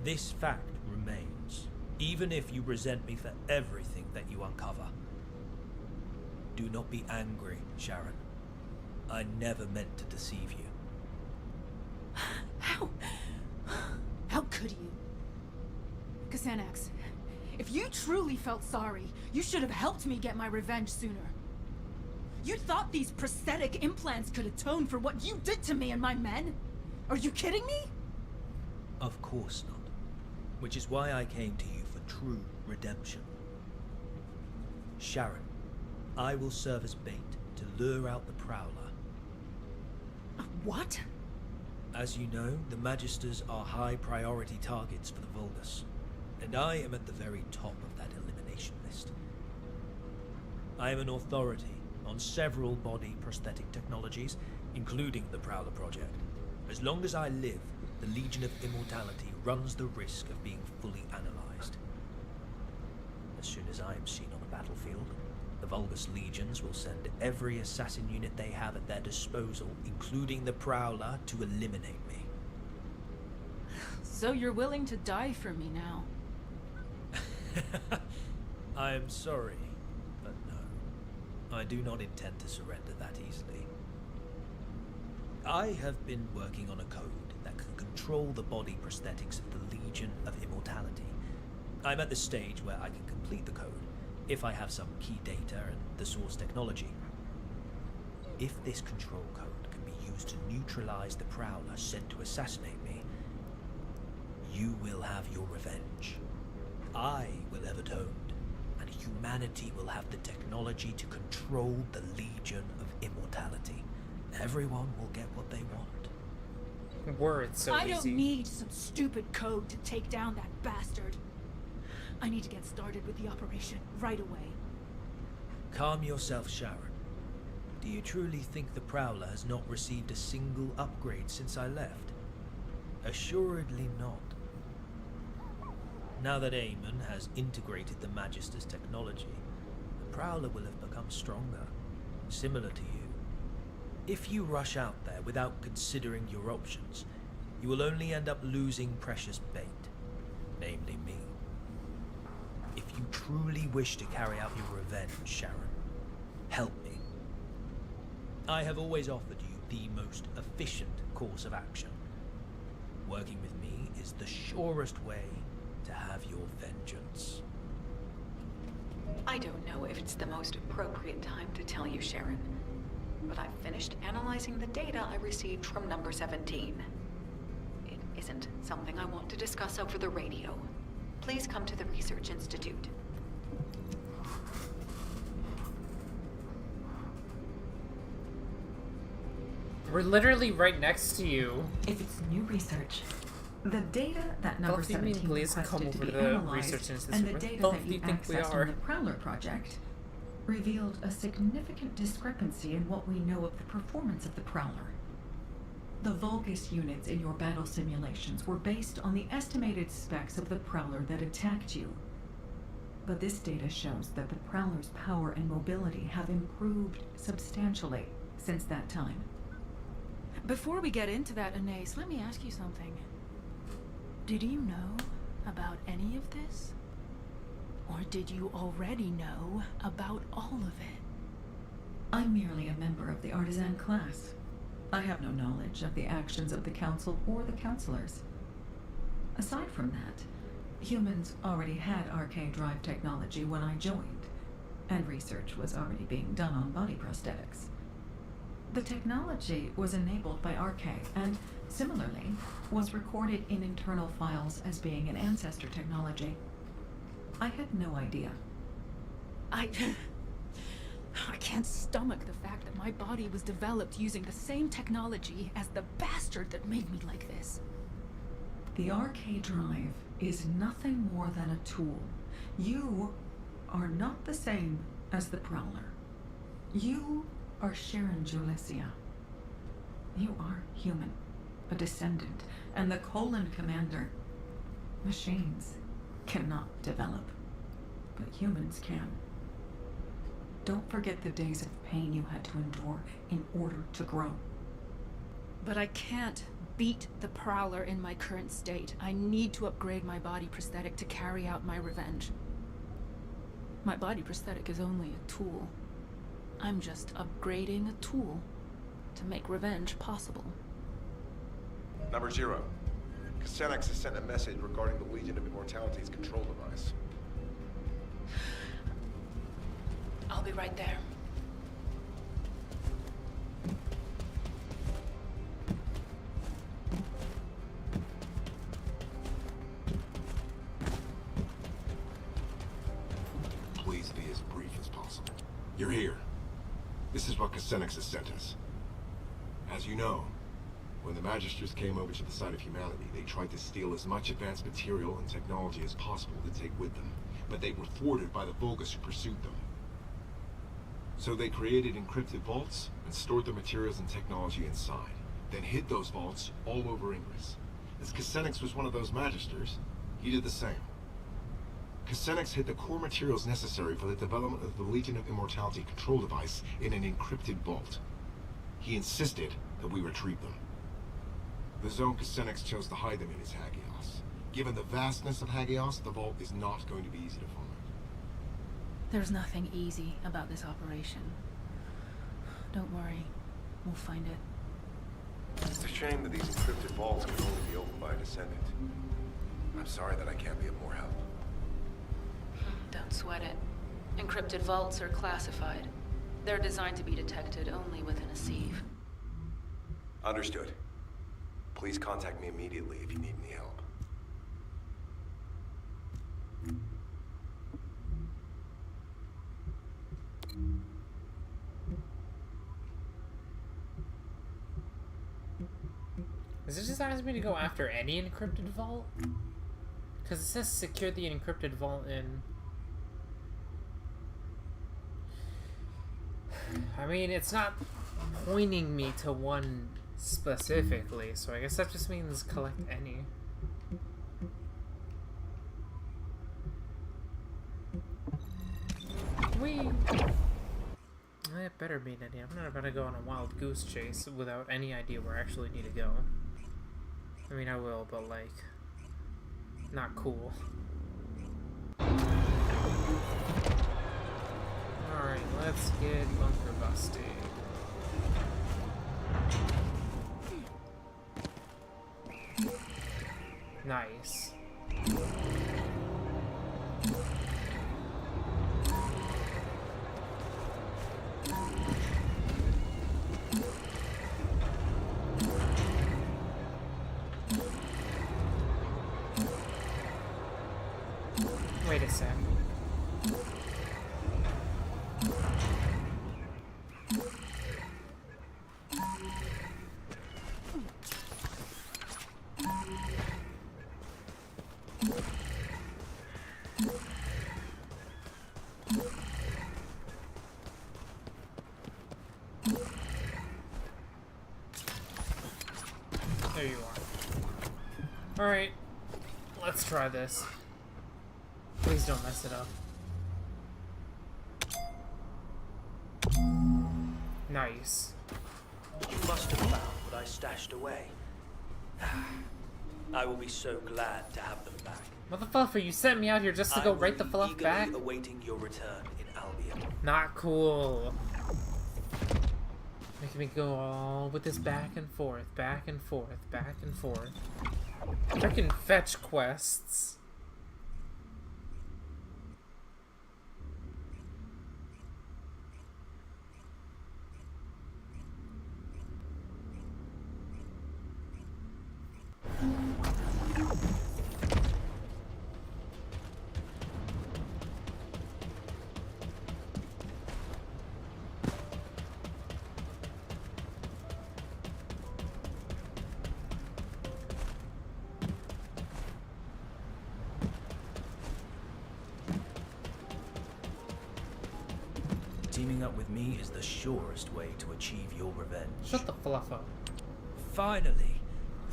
This fact remains, even if you resent me for everything that you uncover. Do not be angry, Sharen. I never meant to deceive you. How could you? Xanax, if you truly felt sorry, you should have helped me get my revenge sooner. You thought these prosthetic implants could atone for what you did to me and my men? Are you kidding me? Of course not. Which is why I came to you for true redemption. Sharen, I will serve as bait to lure out the Prowler. What? As you know, the Magisters are high priority targets for the Vulgus, and I am at the very top of that elimination list. I am an authority on several body prosthetic technologies, including the Prowler project. As long as I live, the Legion of Immortality runs the risk of being fully analyzed. As soon as I am seen on a battlefield, the Vulgus Legions will send every assassin unit they have at their disposal, including the Prowler, to eliminate me. So you're willing to die for me now? I am sorry, but no. I do not intend to surrender that easily. I have been working on a code that can control the body prosthetics of the Legion of Immortality. I'm at the stage where I can complete the code, if I have some key data and the source technology. If this control code can be used to neutralize the Prowler sent to assassinate me, you will have your revenge. I will have atoned, and humanity will have the technology to control the Legion of Immortality. Everyone will get what they want. Words so I easy. don't need some stupid code to take down that bastard. I need to get started with the operation right away. Calm yourself, Sharen. Do you truly think the Prowler has not received a single upgrade since I left? Assuredly not. Now that Amon has integrated the Magister's technology, the Prowler will have become stronger, similar to you. If you rush out there without considering your options, you will only end up losing precious bait, namely me. If you truly wish to carry out your revenge, Sharen, help me. I have always offered you the most efficient course of action. Working with me is the surest way to have your vengeance. I don't know if it's the most appropriate time to tell you, Sharen, but I've finished analyzing the data I received from number 17. It isn't something I want to discuss over the radio. Please come to the Research Institute. We're literally right next to you. If it's new research, the data that number Both of you mean 17 please come requested to over be to the analyzed Research Institute? and the Where the data fuck that do you you think we accessed are? in the Prowler project revealed a significant discrepancy in what we know of the performance of the Prowler. The Vulgus units in your battle simulations were based on the estimated specs of the Prowler that attacked you. But this data shows that the Prowler's power and mobility have improved substantially since that time. Before we get into that, Anais, let me ask you something. Did you know about any of this? Or did you already know about all of it? I'm merely a member of the artisan class. I have no knowledge of the actions of the Council or the Counselors. Aside from that, humans already had arcade drive technology when I joined, and research was already being done on body prosthetics. The technology was enabled by Arcade, and similarly, was recorded in internal files as being an ancestor technology. I had no idea. I can't stomach the fact that my body was developed using the same technology as the bastard that made me like this. The Arcade drive is nothing more than a tool. You are not the same as the Prowler. You are Sharen Julicia. You are human, a descendant, and the Colon Commander. Machines cannot develop, but humans can. Don't forget the days of pain you had to endure in order to grow. But I can't beat the Prowler in my current state. I need to upgrade my body prosthetic to carry out my revenge. My body prosthetic is only a tool. I'm just upgrading a tool to make revenge possible. Number 0. Casenex has sent a message regarding the Legion of Immortality's control device. I'll be right there. Please be as brief as possible. You're here. This is what Casenex has sent us. As you know, when the Magisters came over to the side of humanity, they tried to steal as much advanced material and technology as possible to take with them, but they were thwarted by the Vulgus who pursued them. So they created encrypted vaults and stored the materials and technology inside, then hid those vaults all over Ingress. As Casenex was one of those Magisters, he did the same. Casenex hid the core materials necessary for the development of the Legion of Immortality control device in an encrypted vault. He insisted that we retrieve them. The zone Casenex chose to hide them in is Hagios. Given the vastness of Hagios, the vault is not going to be easy to find. There's nothing easy about this operation. Don't worry, we'll find it. It's a shame that these encrypted vaults can only be opened by a Descendant. I'm sorry that I can't be of more help. Don't sweat it. Encrypted vaults are classified. They're designed to be detected only within a sieve. Understood. Please contact me immediately if you need any help. Is it just asking me to go after any encrypted vault? Because it says secure the encrypted vault in... I mean, it's not pointing me to one specifically, so I guess that just means collect any. Whee! It better be any. I'm not about to go on a wild goose chase without any idea where I actually need to go. I mean, I will, but like, not cool. Alright, let's get bunker busted. Nice. Wait a sec. There you are. Alright, let's try this. Please don't mess it up. Nice. You must have found what I stashed away. I will be so glad to have them back. Motherfucker, you sent me out here just to go right the fluff back? Awaiting your return in Albion. Not cool. Making me go all with this back and forth, back and forth, back and forth. Freaking fetch quests. Teaming up with me is the surest way to achieve your revenge. Shut the fluff up. Finally,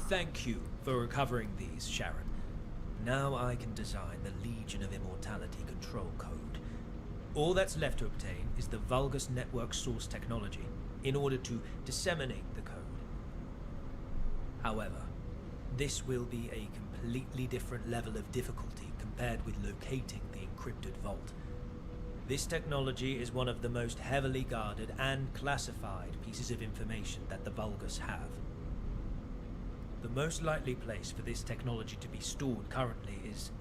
thank you for recovering these, Sharen. Now I can design the Legion of Immortality control code. All that's left to obtain is the Vulgus network source technology in order to disseminate the code. However, this will be a completely different level of difficulty compared with locating the encrypted vault. This technology is one of the most heavily guarded and classified pieces of information that the Vulgus have. The most likely place for this technology to be stored currently is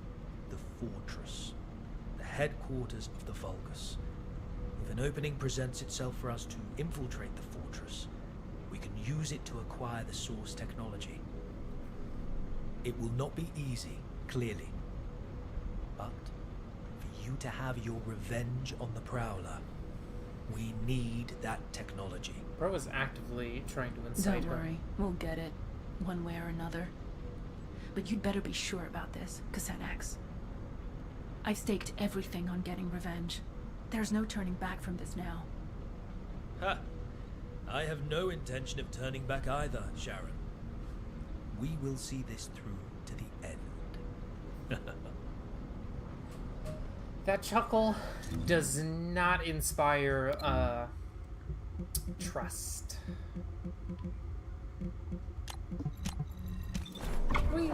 the Fortress, the headquarters of the Vulgus. If an opening presents itself for us to infiltrate the Fortress, we can use it to acquire the source technology. It will not be easy, clearly, but for you to have your revenge on the Prowler, we need that technology. Bro is actively trying to incite Don't her. worry, we'll get it, one way or another. But you'd better be sure about this, Cassette-X. I've staked everything on getting revenge. There's no turning back from this now. Ha! I have no intention of turning back either, Sharen. We will see this through to the end. That chuckle does not inspire, trust. Whee!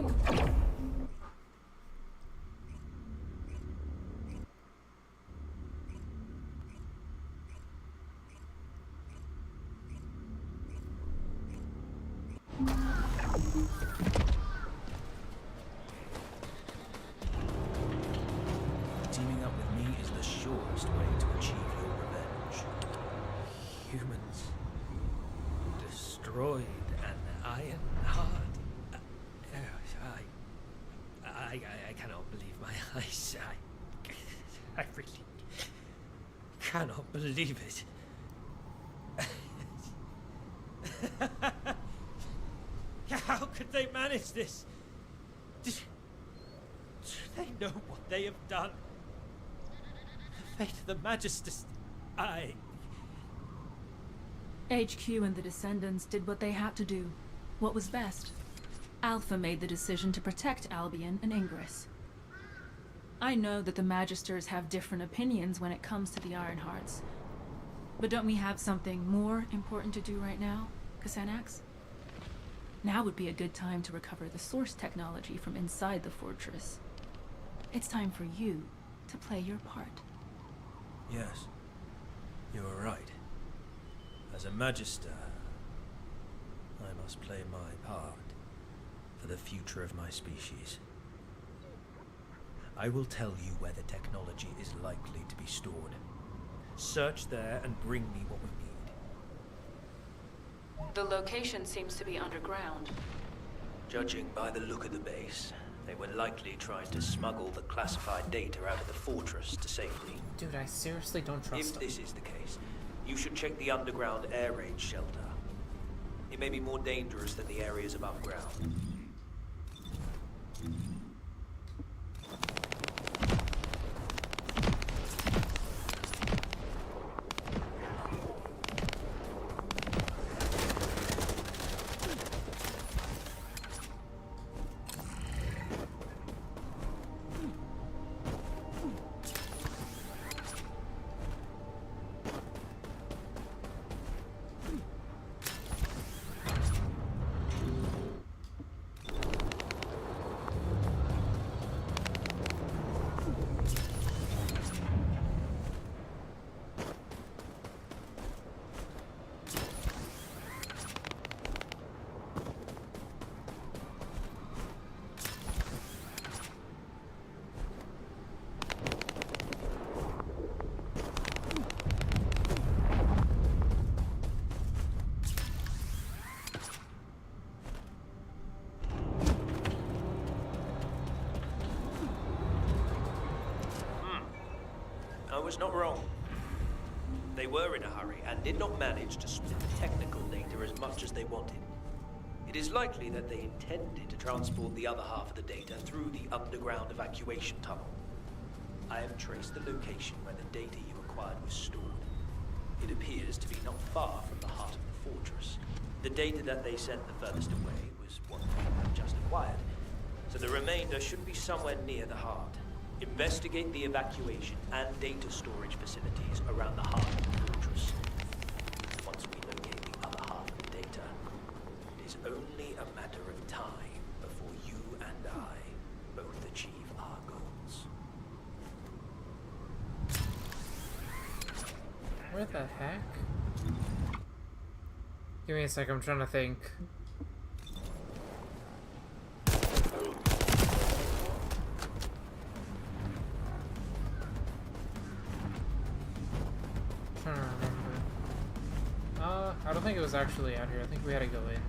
Teaming up with me is the surest surest way to achieve your revenge. Humans destroyed an iron heart. I cannot believe my eyes. I really cannot believe it. How could they manage this? Do they know what they have done? The fate of the Magisters. HQ and the Descendants did what they had to do. What was best? Alpha made the decision to protect Albion and Ingress. I know that the Magisters have different opinions when it comes to the Ironhearts. But don't we have something more important to do right now, Kasanax? Now would be a good time to recover the source technology from inside the fortress. It's time for you to play your part. Yes, you are right. As a Magister, I must play my part for the future of my species. I will tell you where the technology is likely to be stored. Search there and bring me what we need. The location seems to be underground. Judging by the look of the base, they were likely trying to smuggle the classified data out of the fortress to safety. Dude, I seriously don't trust If them. this is the case, you should check the underground air raid shelter. It may be more dangerous than the areas above ground. I was not wrong. They were in a hurry and did not manage to split the technical data as much as they wanted. It is likely that they intended to transport the other half of the data through the underground evacuation tunnel. I have traced the location where the data you acquired was stored. It appears to be not far from the heart of the fortress. The data that they sent the furthest away was what we had just acquired, so the remainder should be somewhere near the heart. Investigate the evacuation and data storage facilities around the heart of the fortress. Once we locate the other half of the data, it is only a matter of time before you and I both achieve our goals. Where the heck? Give me a sec, I'm trying to think. Trying to remember. I don't think it was actually out here. I think we had to go in.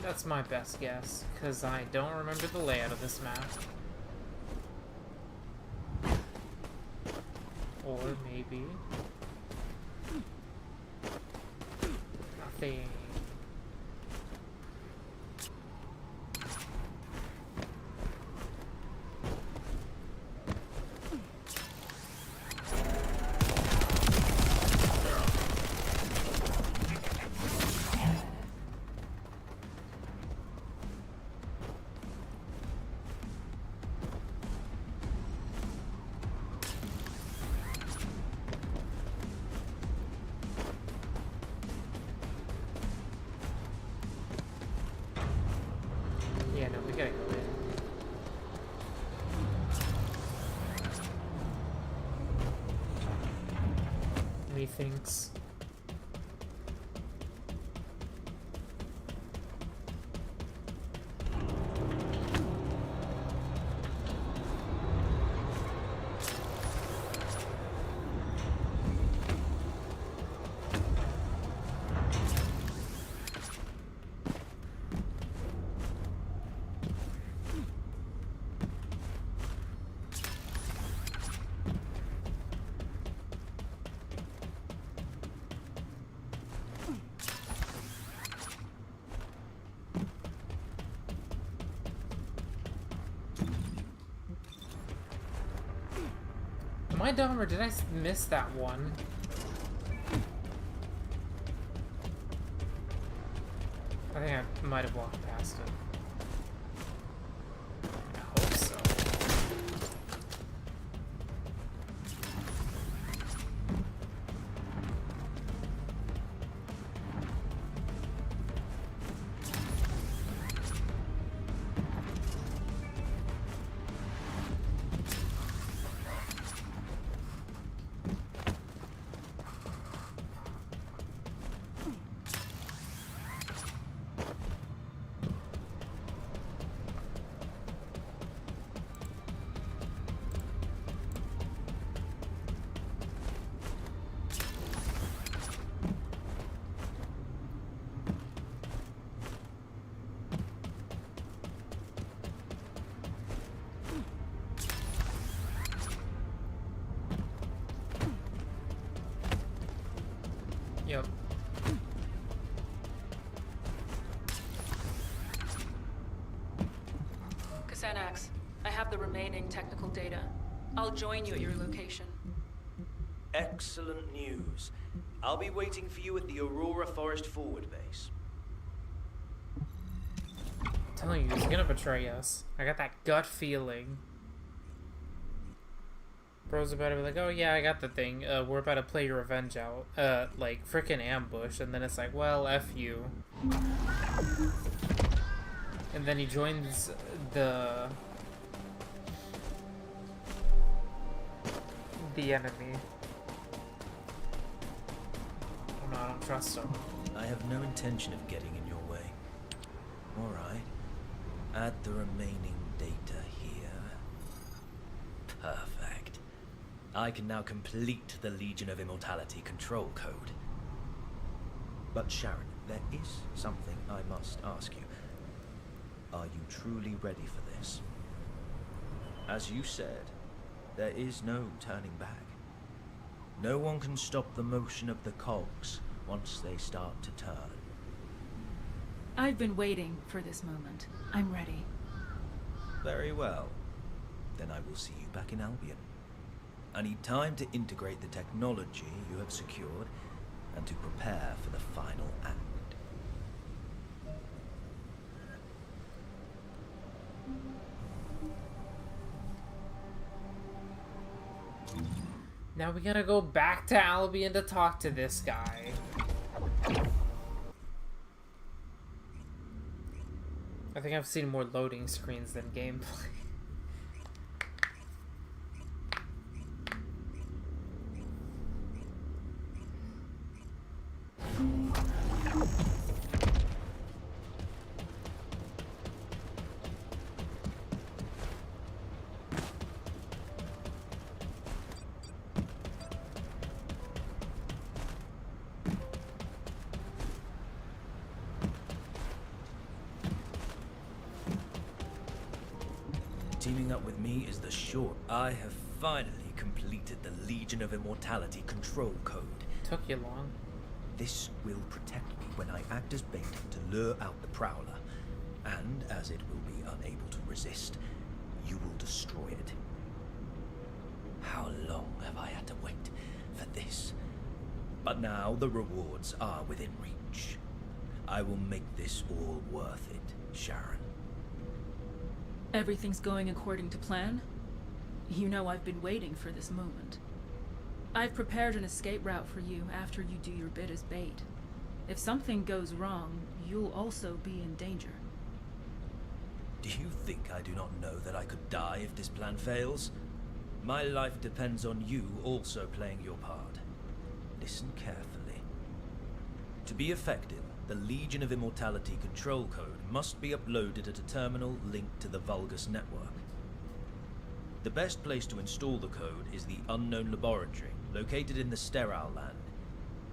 That's my best guess, because I don't remember the layout of this map. Or maybe... nothing. methinks. Am I dumb or did I miss that one? I think I might have walked past it. I hope so. Yep. Xanax, I have the remaining technical data. I'll join you at your location. Excellent news. I'll be waiting for you at the Aurora Forest Forward Base. I'm telling you, he's gonna betray us. I got that gut feeling. Bro's about to be like, oh yeah, I got the thing. We're about to play your revenge out. Like, frickin' ambush. And then it's like, well, F you. And then he joins the enemy. Oh no, I don't trust him. I have no intention of getting in your way. Alright. Add the remaining data here. Perfect. I can now complete the Legion of Immortality control code. But Sharen, there is something I must ask you. Are you truly ready for this? As you said, there is no turning back. No one can stop the motion of the cogs once they start to turn. I've been waiting for this moment. I'm ready. Very well. Then I will see you back in Albion. I need time to integrate the technology you have secured and to prepare for the final act. Now we gotta go back to Albion to talk to this guy. I think I've seen more loading screens than gameplay. Teaming up with me is the short. I have finally completed the Legion of Immortality control code. Took you long. This will protect me when I act as bait to lure out the Prowler, and as it will be unable to resist, you will destroy it. How long have I had to wait for this? But now the rewards are within reach. I will make this all worth it, Sharen. Everything's going according to plan? You know I've been waiting for this moment. I've prepared an escape route for you after you do your bit as bait. If something goes wrong, you'll also be in danger. Do you think I do not know that I could die if this plan fails? My life depends on you also playing your part. Listen carefully. To be effective, the Legion of Immortality control code must be uploaded at a terminal linked to the Vulgus network. The best place to install the code is the Unknown Laboratory, located in the Sterile Land.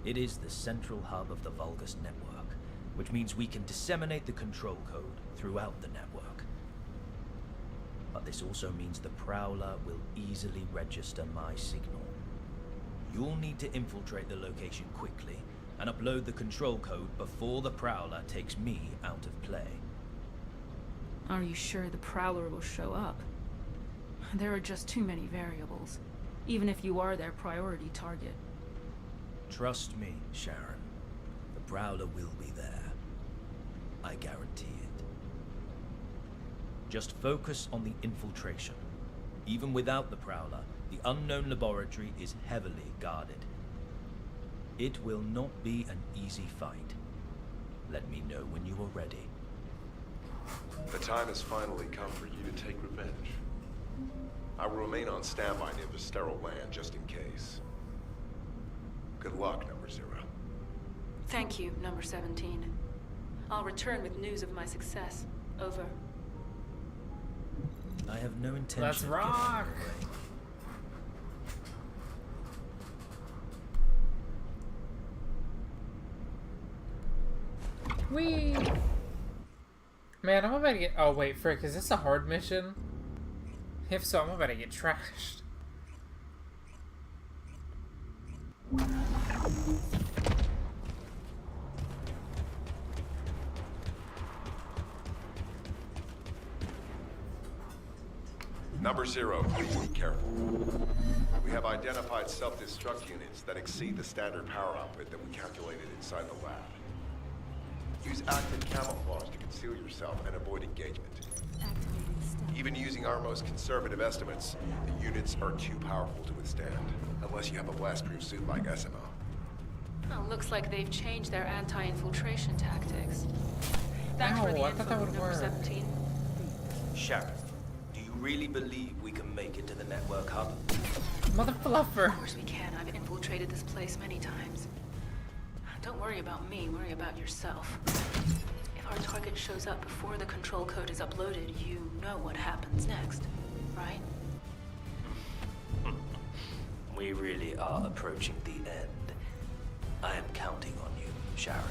It is the central hub of the Vulgus network, which means we can disseminate the control code throughout the network. But this also means the Prowler will easily register my signal. You'll need to infiltrate the location quickly and upload the control code before the Prowler takes me out of play. Are you sure the Prowler will show up? There are just too many variables, even if you are their priority target. Trust me, Sharen. The Prowler will be there. I guarantee it. Just focus on the infiltration. Even without the Prowler, the Unknown Laboratory is heavily guarded. It will not be an easy fight. Let me know when you are ready. The time has finally come for you to take revenge. I will remain on standby near the Sterile Land just in case. Good luck, Number 0. Thank you, Number 17. I'll return with news of my success. Over. I have no intention Let's of rock! Whee! Man, I'm about to get... Oh, wait, frick, is this a hard mission? If so, I'm about to get trashed. Number 0, please be careful. We have identified self-destruct units that exceed the standard power output that we calculated inside the lab. Use active camouflage to conceal yourself and avoid engagement. Even using our most conservative estimates, the units are too powerful to withstand, unless you have a blast-proof suit like SMO. Well, looks like they've changed their anti-infiltration tactics. Thanks for the I thought that info, would Number work. 17. Sharon, do you really believe we can make it to the network hub? Mother fluffer. Of course we can. I've infiltrated this place many times. Don't worry about me, worry about yourself. If our target shows up before the control code is uploaded, you know what happens next, right? We really are approaching the end. I am counting on you, Sharon.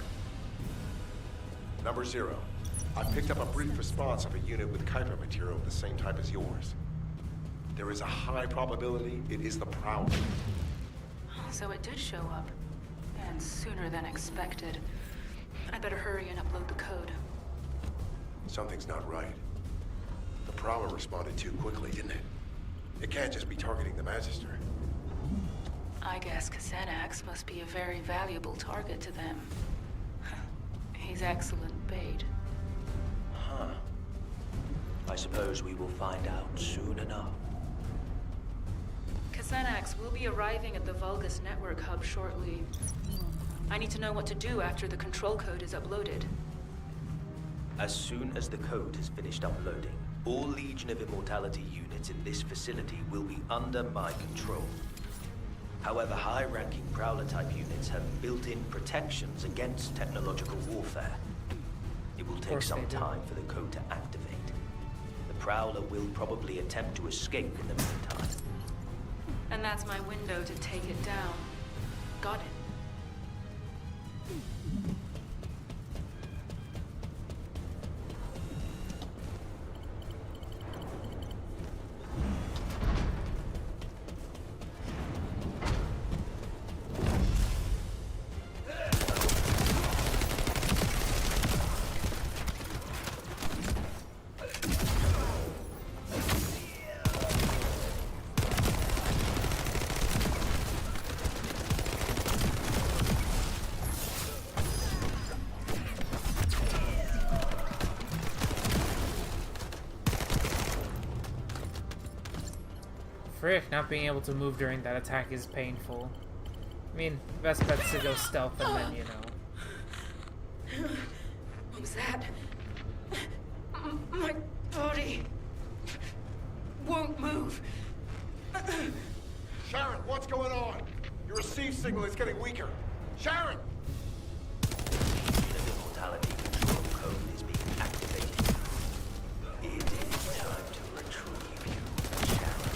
Number 0, I picked up a brief response of a unit with Kuiper material of the same type as yours. There is a high probability it is the Prowler. So it did show up. And sooner than expected. I'd better hurry and upload the code. Something's not right. The Prowler responded too quickly, didn't it? It can't just be targeting the Magister. I guess Xanax must be a very valuable target to them. He's excellent bait. Huh. I suppose we will find out soon enough. Xanax will be arriving at the Vulgus network hub shortly. I need to know what to do after the control code is uploaded. As soon as the code has finished uploading, all Legion of Immortality units in this facility will be under my control. However, high-ranking Prowler-type units have built-in protections against technological warfare. It will take some time for the code to activate. The Prowler will probably attempt to escape in the meantime. And that's my window to take it down. Got it. Frick, not being able to move during that attack is painful. I mean, best bet's to go stealth and then, you know. What was that? My body won't move. Sharen, what's going on? Your receive signal is getting weaker. Sharen! The mortality control code is being activated. It is time to retrieve you, Sharen.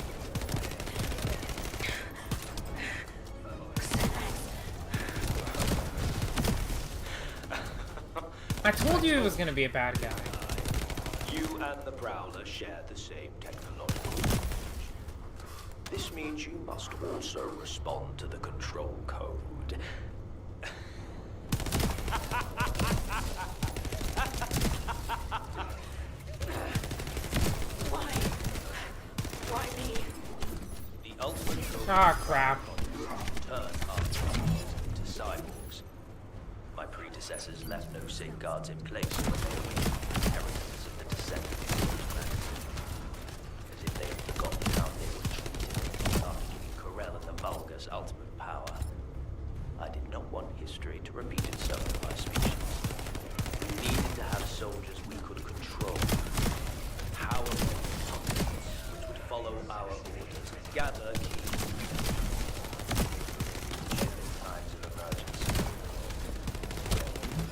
I told you he was gonna be a bad guy. You and the Prowler share the same technological knowledge. This means you must also respond to the control code. Why me? The ultimate code Ah, crap. turn our drones into cyborgs. My predecessors left no safeguards in place when they were inheritors of the descendants of humanity. As if they had forgotten how they were treated after giving Corell and the Vulgus ultimate power. I did not want history to repeat itself in my species. We needed to have soldiers we could control. Powerful puppets which would follow our orders, gather keys in times of emergency.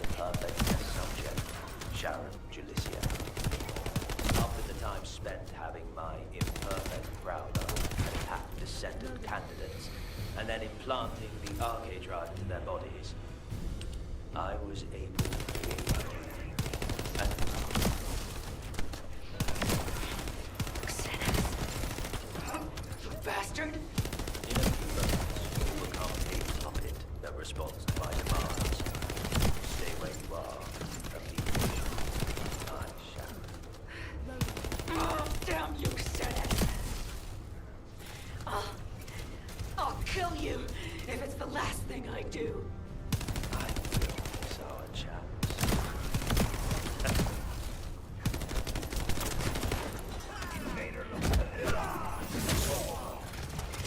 The perfect test subject, Sharen Julicia. After the time spent having my imperfect Prowler attack descendant candidates, and then implanting the arcade drive into their bodies, I was able to create my Bastard! In a few moments, you will become a puppet that responds to my demands. Stay where you are. I shall. Oh, damn you, Senate! I'll kill you if it's the last thing I do. I will miss our chance.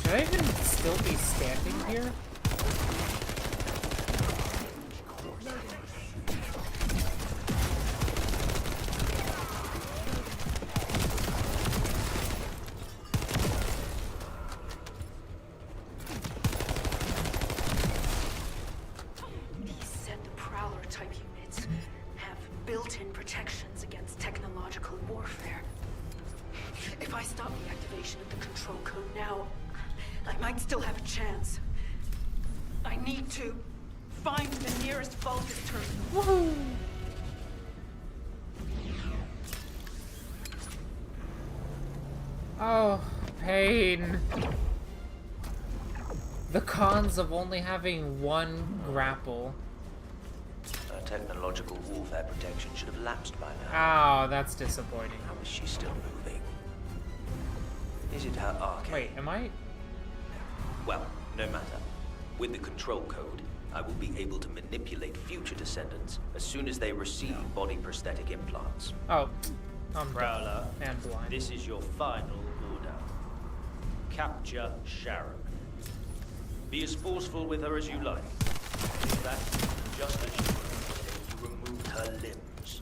Should I even still be standing here? He said the Prowler-type units have built-in protections against technological warfare. If I stop the activation of the control code now, I might still have a chance. I need to find the nearest Vulgus terminal. Woohoo! Oh, pain. The cons of only having one grapple. Technological warfare protection should have lapsed by now. Oh, that's disappointing. How is she still moving? Is it her arcade? Wait, am I? Well, no matter. With the control code, I will be able to manipulate future descendants as soon as they receive body prosthetic implants. Oh, I'm Prowler, and blind. this is your final order. Capture Sharen. Be as forceful with her as you like. In fact, just as you removed her limbs.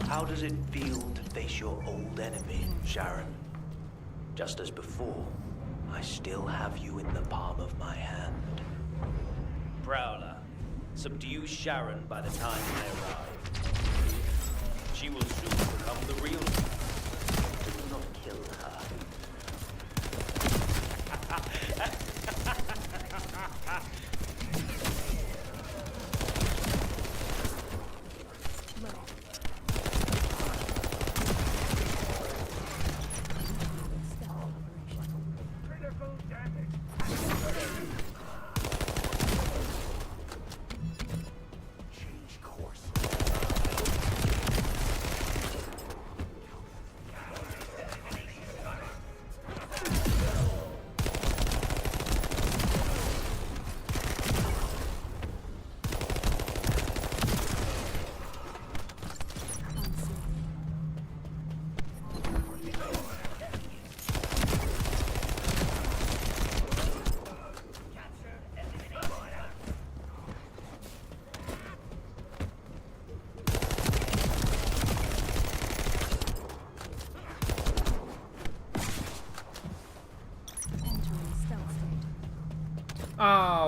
How does it feel to face your old enemy, Sharen? Just as before, I still have you in the palm of my hand. Prowler, subdue Sharen by the time I arrive. She will soon become the real one. Do not kill her.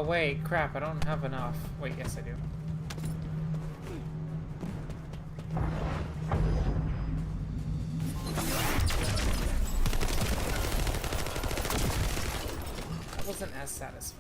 Oh wait, crap, I don't have enough. Wait, yes I do. That wasn't as satisfying.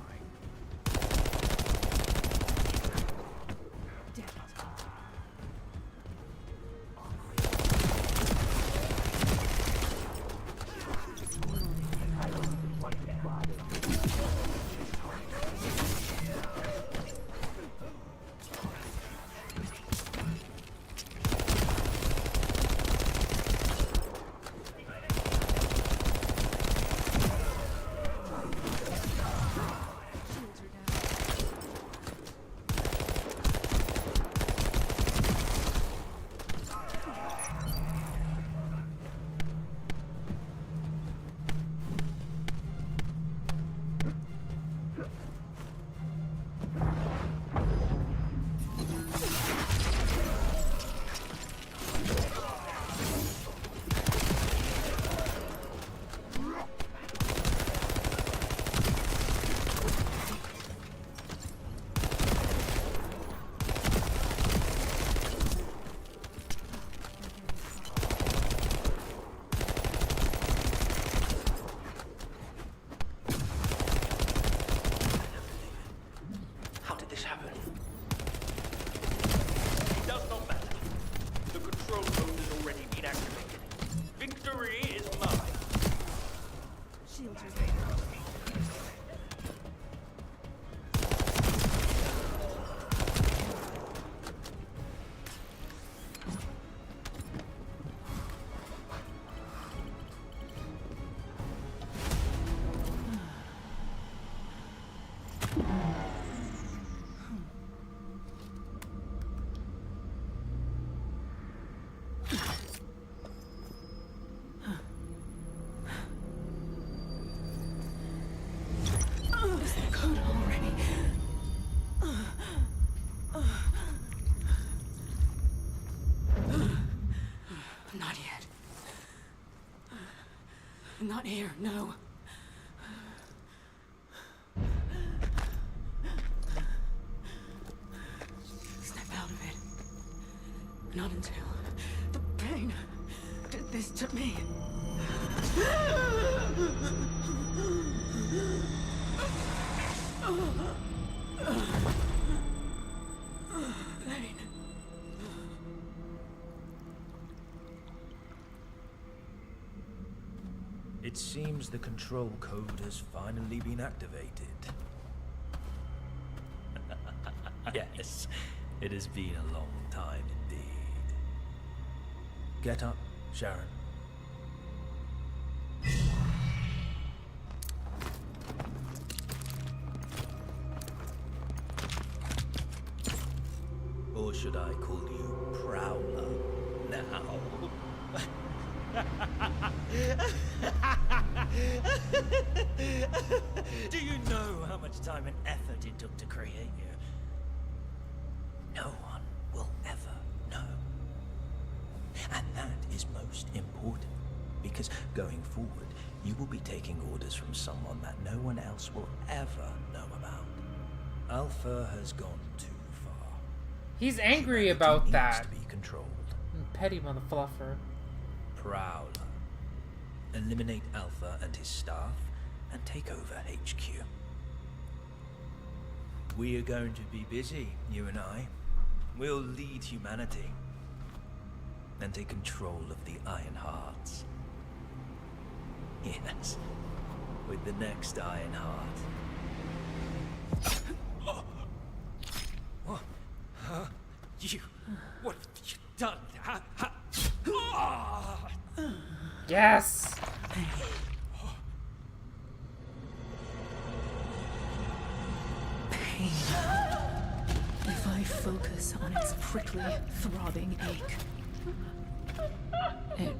Not yet. Not here, no. Snap out of it. Not until the pain did this to me. Pain. It seems the control code has finally been activated. Yes, it has been a long time indeed. Get up, Sharen. Or should I call you Prowler now? Do you know how much time and effort it took to create you? No one will ever know. And that is most important, because going forward, you will be taking orders from someone that no one else will ever know about. Alpha has gone too far. He's angry about that. To be controlled. Petty motherfluffer. Prowler. Eliminate Alpha and his staff, and take over HQ. We are going to be busy, you and I. We'll lead humanity. And take control of the Iron Hearts. Yes, with the next Iron Heart. You, what have you done? Yes! Pain. If I focus on its prickly, throbbing ache, it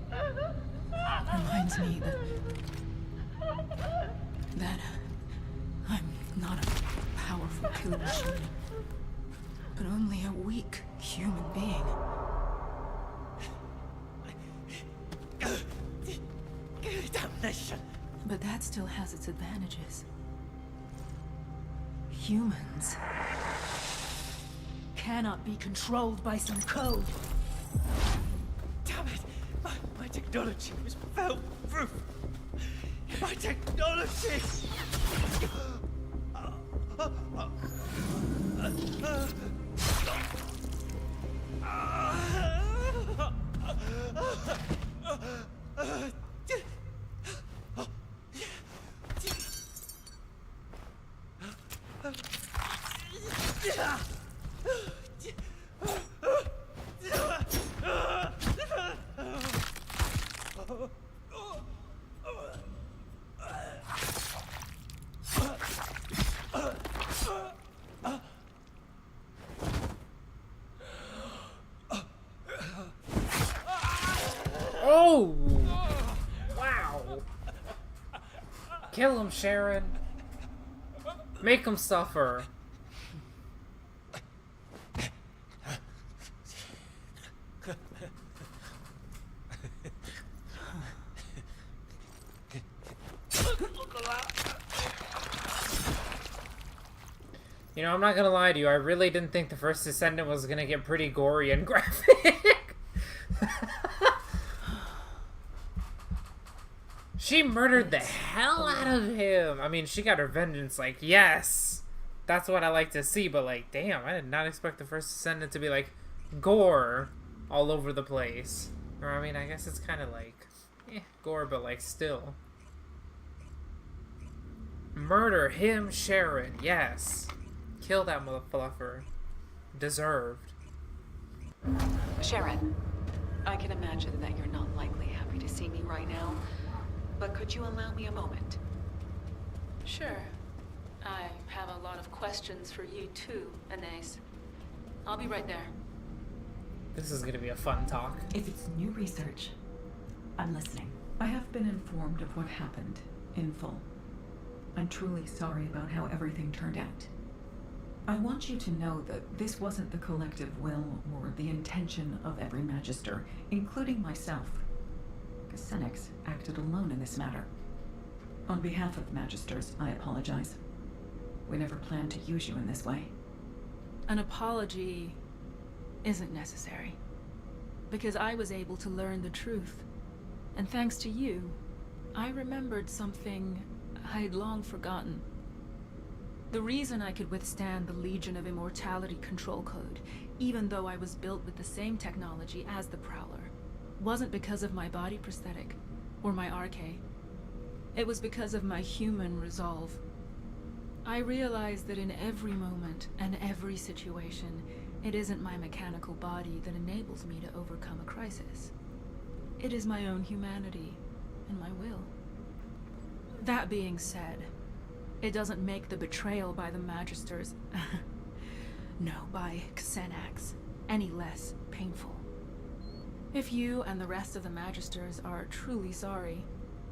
reminds me that I'm not a powerful killing machine, but only a weak human being. Damnation! But that still has its advantages. Humans cannot be controlled by some code. Damn it! My technology was fail-proof! My technology! Oh! Wow! Kill him, Sharen. Make him suffer. You know, I'm not gonna lie to you, I really didn't think the First Descendant was gonna get pretty gory and graphic. She murdered the hell out of him. I mean, she got her vengeance, like, yes. That's what I like to see, but like, damn, I did not expect the First Descendant to be like gore all over the place. Or, I mean, I guess it's kind of like, gore, but like, still. Murder him, Sharen, yes. Kill that motherfucker. Deserved. Sharen, I can imagine that you're not likely happy to see me right now, but could you allow me a moment? Sure. I have a lot of questions for you too, Anais. I'll be right there. This is gonna be a fun talk. If it's new research, I'm listening. I have been informed of what happened in full. I'm truly sorry about how everything turned out. I want you to know that this wasn't the collective will or the intention of every Magister, including myself. Senex acted alone in this matter. On behalf of Magisters, I apologize. We never planned to use you in this way. An apology isn't necessary, because I was able to learn the truth. And thanks to you, I remembered something I'd long forgotten. The reason I could withstand the Legion of Immortality control code, even though I was built with the same technology as the Prowler, wasn't because of my body prosthetic or my RK. It was because of my human resolve. I realized that in every moment and every situation, it isn't my mechanical body that enables me to overcome a crisis. It is my own humanity and my will. That being said, it doesn't make the betrayal by the Magisters, no, by Xenax, any less painful. If you and the rest of the Magisters are truly sorry,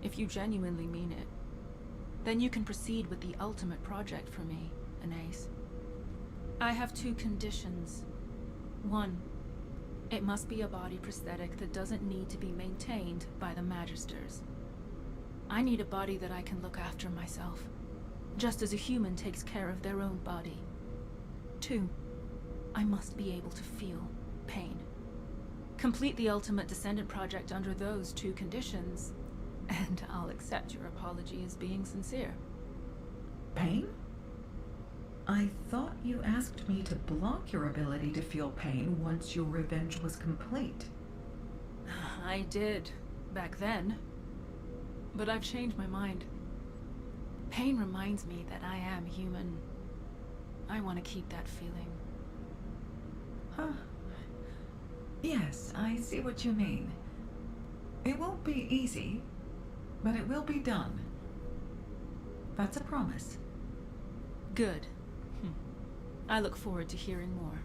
if you genuinely mean it, then you can proceed with the ultimate project for me, Anais. I have 2 conditions. 1, it must be a body prosthetic that doesn't need to be maintained by the Magisters. I need a body that I can look after myself, just as a human takes care of their own body. 2, I must be able to feel pain. Complete the Ultimate Descendant project under those 2 conditions, and I'll accept your apology as being sincere. Pain? I thought you asked me to block your ability to feel pain once your revenge was complete. I did, back then. But I've changed my mind. Pain reminds me that I am human. I want to keep that feeling. Huh. Yes, I see what you mean. It won't be easy, but it will be done. That's a promise. Good. I look forward to hearing more.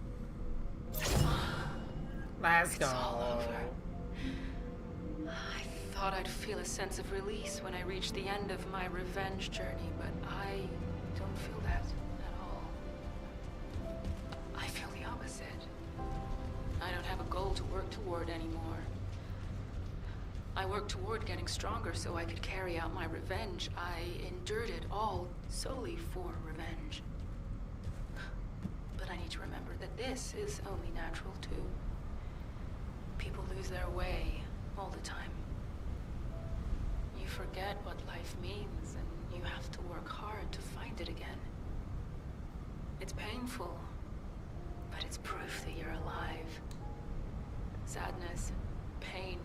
Let's go. It's all over. I thought I'd feel a sense of release when I reached the end of my revenge journey, but I don't feel that at all. I feel the opposite. I don't have a goal to work toward anymore. I worked toward getting stronger so I could carry out my revenge. I endured it all solely for revenge. this is only natural too. People lose their way all the time. You forget what life means, and you have to work hard to find it again. It's painful, but it's proof that you're alive. Sadness, pain,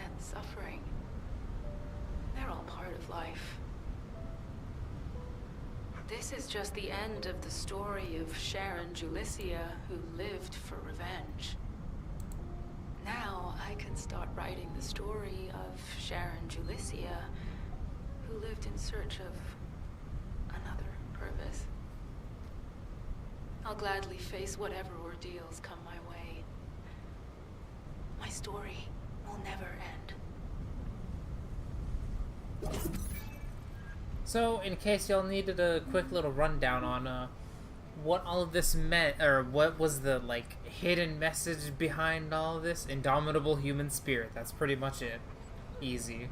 and suffering, they're all part of life. This is just the end of the story of Sharen Julicia, who lived for revenge. Now I can start writing the story of Sharen Julicia, who lived in search of another purpose. I'll gladly face whatever ordeals come my way. My story will never end. So, in case y'all needed a quick little rundown on what all of this meant, or what was the, like, hidden message behind all of this, indomitable human spirit. That's pretty much it. Easy.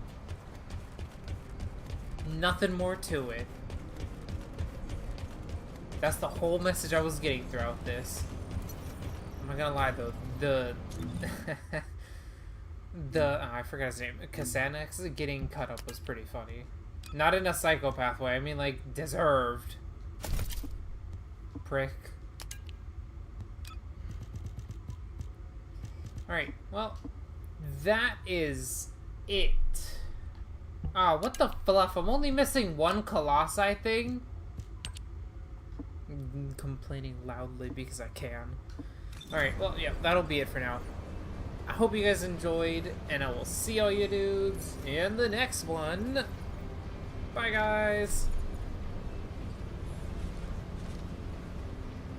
Nothing more to it. That's the whole message I was getting throughout this. I'm not gonna lie though, I forgot his name, Kasanex getting cut up was pretty funny. Not in a psychopath way, I mean like deserved. Prick. Alright, well, that is it. Ah, what the fluff? I'm only missing one Colossi thing. Complaining loudly because I can. Alright, well, yeah, that'll be it for now. I hope you guys enjoyed, and I will see all you dudes in the next one. Bye, guys!